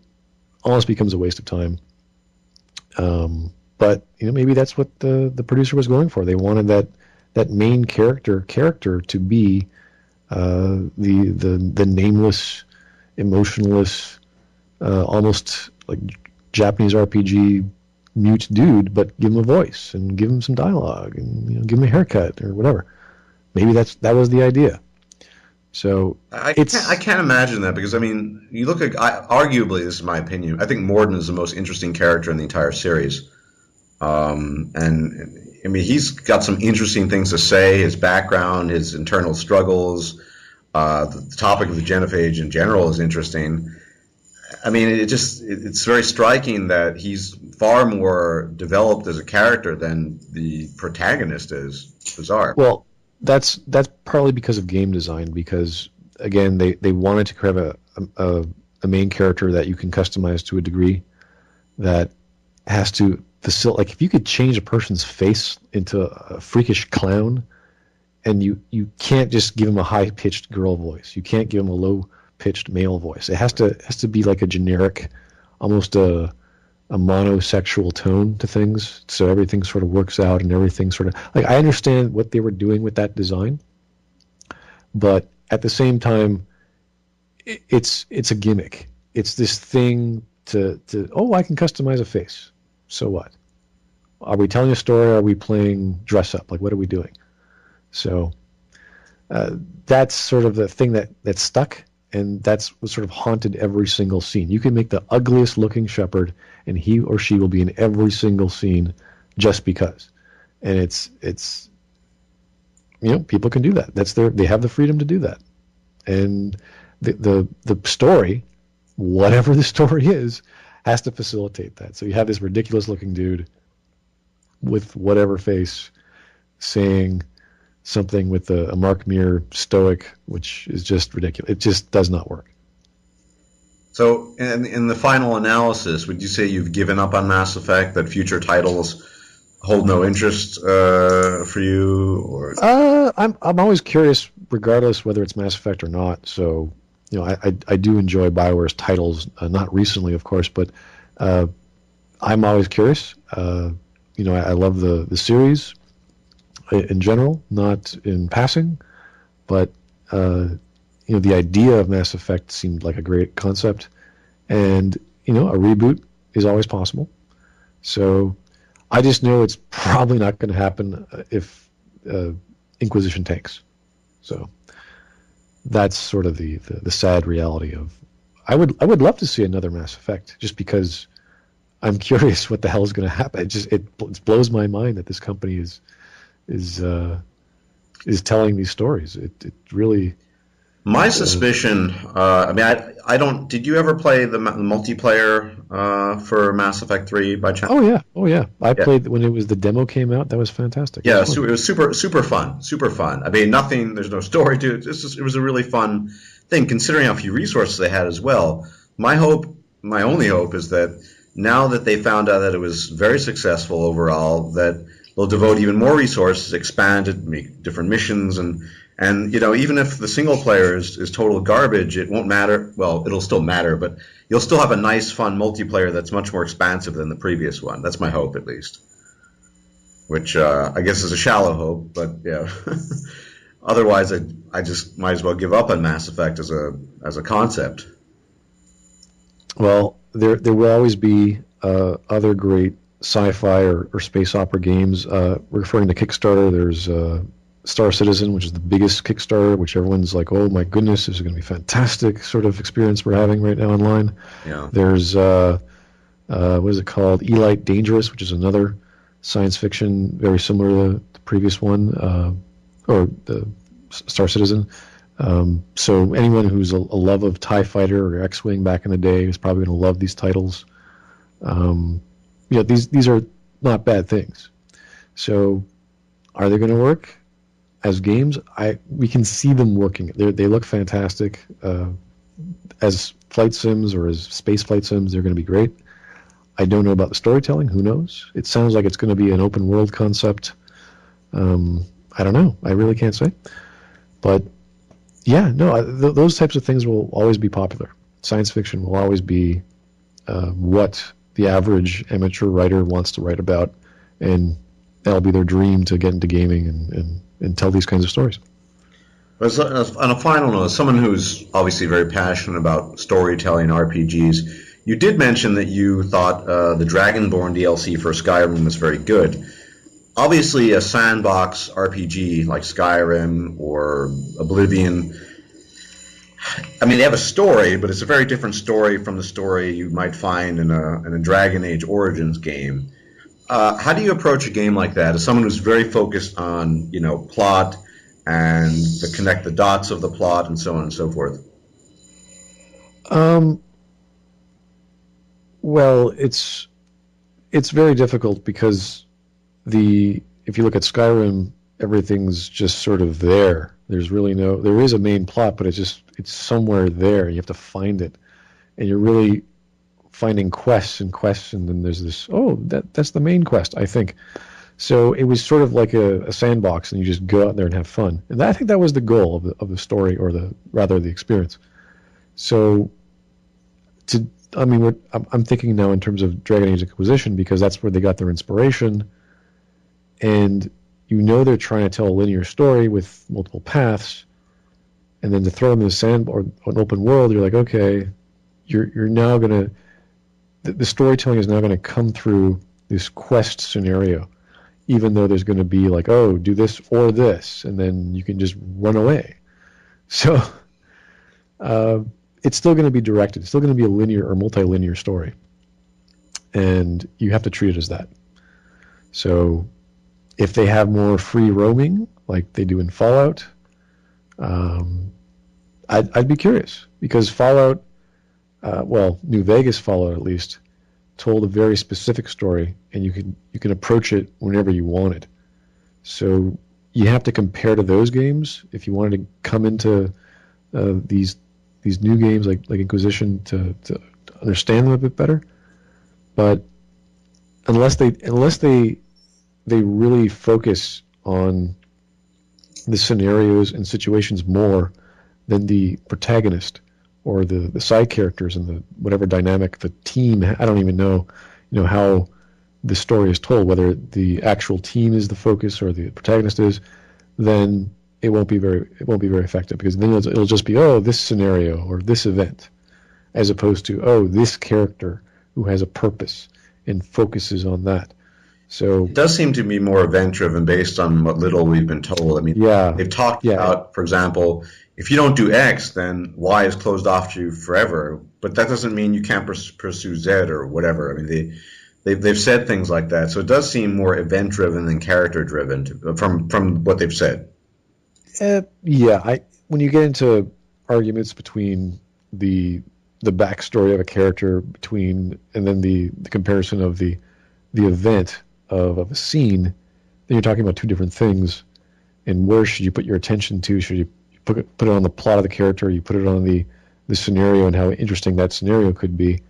almost becomes a waste of time. But maybe that's what the producer was going for. They wanted that main character to be the nameless, emotionless, almost like Japanese RPG mute dude, but give him a voice and give him some dialogue and give him a haircut or whatever. Maybe that was the idea. So I can't imagine that, because you look at, arguably, this is my opinion, I think Morden is the most interesting character in the entire series, and he's got some interesting things to say. His background, his internal struggles, the topic of the Genophage in general is interesting. It's very striking that he's far more developed as a character than the protagonist is. Bizarre. Well, that's partly because of game design, because again they wanted to have a main character that you can customize to a degree, that has to facilitate. Like, if you could change a person's face into a freakish clown, and you can't just give him a high-pitched girl voice, you can't give him a low-pitched male voice. It has to be like a generic, almost a monosexual tone to things, so everything sort of works out, and everything sort of, like, I understand what they were doing with that design, but at the same time, it's a gimmick. It's this thing to I can customize a face. So what? Are we telling a story? Or are we playing dress up? Like, what are we doing? So that's sort of the thing that stuck, and that's what sort of haunted every single scene. You can make the ugliest looking shepherd, and he or she will be in every single scene just because. And it's people can do that. They have the freedom to do that. And the story, whatever the story is, has to facilitate that. So you have this ridiculous looking dude with whatever face saying something with a Mark Meer stoic, which is just ridiculous. It just does not work. So in the final analysis, would you say you've given up on Mass Effect, that future titles hold no interest for you? Or I'm always curious, regardless whether it's Mass Effect or not. So I do enjoy BioWare's titles, not recently, of course, but I'm always curious. I love the series in general, not in passing, but the idea of Mass Effect seemed like a great concept, and a reboot is always possible. So I just know it's probably not going to happen if Inquisition tanks. So that's sort of the sad reality of. I would love to see another Mass Effect, just because I'm curious what the hell is going to happen. It blows my mind that this company is telling these stories. It really. My suspicion. I don't. Did you ever play the multiplayer for Mass Effect 3 by chance? Oh yeah. I played when the demo came out. That was fantastic. Yeah, it was super fun. I mean, nothing. There's no story to it. It was a really fun thing, considering how few resources they had as well. My only hope, is that now that they found out that it was very successful overall, that they'll devote even more resources, expand it, make different missions, and even if the single player is total garbage, it won't matter. Well, it'll still matter, but you'll still have a nice, fun multiplayer that's much more expansive than the previous one. That's my hope, at least. Which I guess is a shallow hope, but yeah. Otherwise, I just might as well give up on Mass Effect as a concept. Well, there will always be other great sci-fi or space opera games. Referring to Kickstarter, there's Star Citizen, which is the biggest Kickstarter, which everyone's like, oh my goodness, this is going to be fantastic sort of experience we're having right now online. Yeah. There's, what is it called? Elite Dangerous, which is another science fiction very similar to the previous one, or the Star Citizen. So anyone who's a love of TIE Fighter or X-Wing back in the day is probably going to love these titles. These are not bad things. So are they going to work as games? We can see them working. They look fantastic. As flight sims or as space flight sims, they're going to be great. I don't know about the storytelling. Who knows? It sounds like it's going to be an open world concept. I don't know. I really can't say. But yeah, no, those types of things will always be popular. Science fiction will always be what the average amateur writer wants to write about, and that'll be their dream to get into gaming and tell these kinds of stories. On a final note, as someone who's obviously very passionate about storytelling RPGs, you did mention that you thought the Dragonborn DLC for Skyrim was very good. Obviously, a sandbox RPG like Skyrim or Oblivion, I mean, they have a story, but it's a very different story from the story you might find in a Dragon Age Origins game. How do you approach a game like that as someone who's very focused on, plot and to connect the dots of the plot and so on and so forth? Well, it's very difficult because if you look at Skyrim, everything's just sort of there. There is a main plot, but it's somewhere there. You have to find it, and you're really finding quests and then there's this, that's the main quest, I think. So it was sort of like a sandbox, and you just go out there and have fun. And I think that was the goal of the story, or the experience. So I'm thinking now in terms of Dragon Age Inquisition, because that's where they got their inspiration. And they're trying to tell a linear story with multiple paths, and then to throw them in a sand or an open world, you're like, okay, you're now gonna the storytelling is now gonna come through this quest scenario, even though there's gonna be like, oh, do this or this, and then you can just run away. So it's still gonna be directed. It's still gonna be a linear or multi-linear story, and you have to treat it as that. So if they have more free roaming, like they do in Fallout, I'd be curious, because Fallout, New Vegas Fallout at least, told a very specific story, and you can approach it whenever you want it. So you have to compare to those games if you wanted to come into these new games like Inquisition to understand them a bit better. But unless they really focus on the scenarios and situations more than the protagonist or the side characters and the whatever dynamic the team. I don't even know, how the story is told, whether the actual team is the focus or the protagonist is. Then it won't be very effective, because then it'll just be, oh, this scenario or this event, as opposed to, oh, this character who has a purpose and focuses on that. So it does seem to be more event-driven based on what little we've been told. I mean, yeah, they've talked about, for example, if you don't do X, then Y is closed off to you forever. But that doesn't mean you can't pursue Z or whatever. I mean, they've said things like that. So it does seem more event-driven than character-driven from what they've said. Yeah, when you get into arguments between the backstory of a character and then the comparison of the event of a scene, then you're talking about two different things. And where should you put your attention to? Should you put it on the plot of the character? Or you put it on the scenario and how interesting that scenario could be?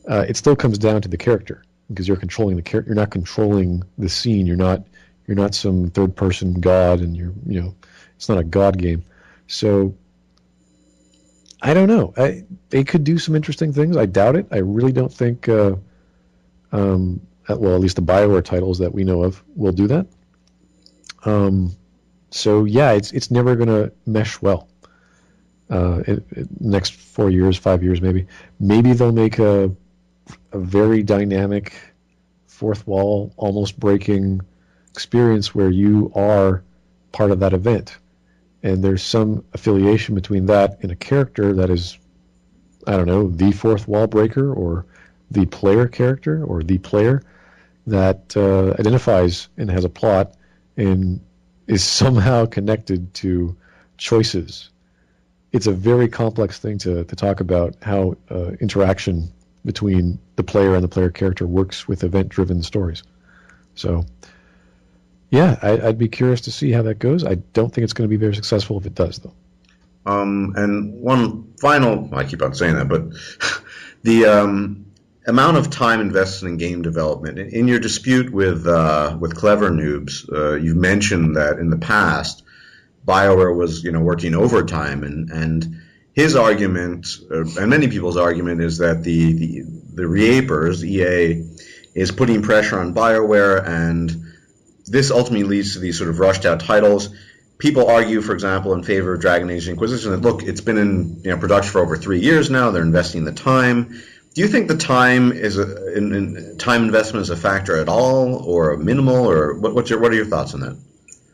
It still comes down to the character, because you're controlling the character. You're not controlling the scene. You're not some third person god, and it's not a god game. So I don't know. They could do some interesting things. I doubt it. I really don't think. Well, at least the BioWare titles that we know of will do that. So yeah, it's never going to mesh well. Next 4 years, 5 years, maybe. Maybe they'll make a very dynamic, fourth wall, almost breaking experience where you are part of that event, and there's some affiliation between that and a character that is, I don't know, the fourth wall breaker, or the player character, or the player that identifies and has a plot and is somehow connected to choices. It's a very complex thing to talk about, how interaction between the player and the player character works with event-driven stories. So, yeah, I'd be curious to see how that goes. I don't think it's going to be very successful if it does, though. And one final, I keep on saying that, but the amount of time invested in game development. In your dispute with Clever Noobs, you've mentioned that in the past, BioWare was working overtime, and his argument, and many people's argument, is that the reapers, EA, is putting pressure on BioWare, and this ultimately leads to these sort of rushed out titles. People argue, for example, in favor of Dragon Age Inquisition, that look, it's been in production for over 3 years now. They're investing the time. Do you think the time time investment is a factor at all, or minimal, or what are your thoughts on that?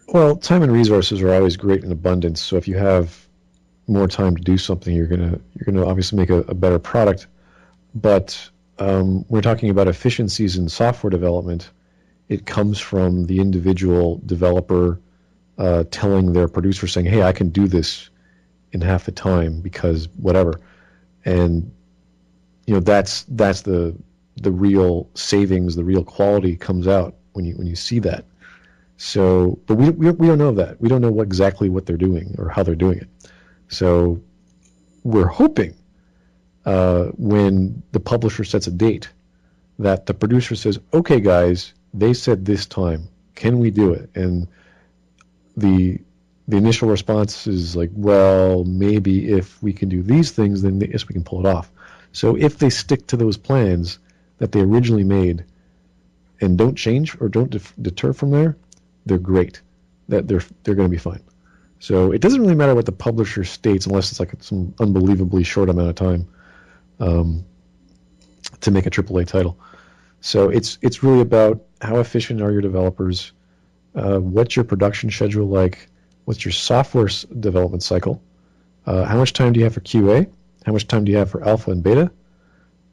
Well, time and resources are always great in abundance. So if you have more time to do something, you're gonna obviously make a better product. But we're talking about efficiencies in software development. It comes from the individual developer telling their producer, saying, "Hey, I can do this in half the time because whatever," and that's the real savings, the real quality comes out when you see that. So, but we don't know that. We don't know exactly what they're doing or how they're doing it. So we're hoping when the publisher sets a date that the producer says, "Okay, guys, they said this time. Can we do it?" And the initial response is like, "Well, maybe if we can do these things, then yes, we can pull it off." So if they stick to those plans that they originally made and don't change or don't deter from there, they're great. That they're going to be fine. So it doesn't really matter what the publisher states, unless it's like some unbelievably short amount of time to make a AAA title. So it's really about how efficient are your developers, what's your production schedule like, what's your software development cycle, how much time do you have for QA, how much time do you have for alpha and beta,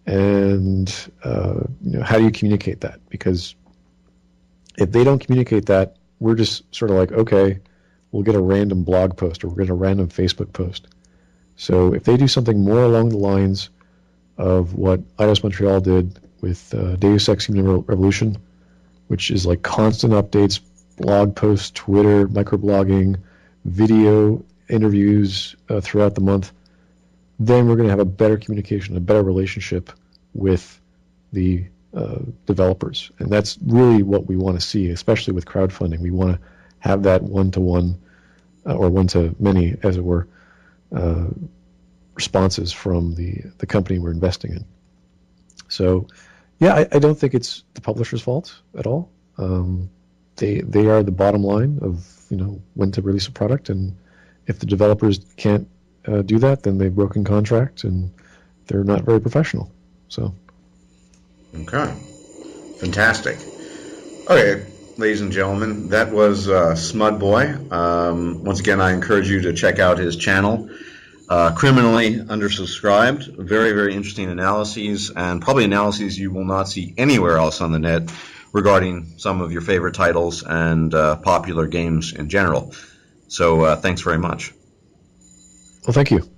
and how do you communicate that? Because if they don't communicate that, we're just sort of like, okay, we'll get a random blog post or we'll get a random Facebook post. So if they do something more along the lines of what Eidos Montreal did with Deus Ex Human Revolution, which is like constant updates, blog posts, Twitter, microblogging, video interviews throughout the month, then we're going to have a better communication, a better relationship with the developers. And that's really what we want to see, especially with crowdfunding. We want to have that one-to-one or one-to-many, as it were, responses from the company we're investing in. So, yeah, I don't think it's the publisher's fault at all. they are the bottom line of when to release a product, and if the developers can't do that, then they've broken contract and they're not very professional. So. Okay. Fantastic. Okay, ladies and gentlemen, that was Smudboy. Once again, I encourage you to check out his channel. Criminally undersubscribed. Very, very interesting analyses, and probably analyses you will not see anywhere else on the net regarding some of your favorite titles and popular games in general. So thanks very much. Well, thank you.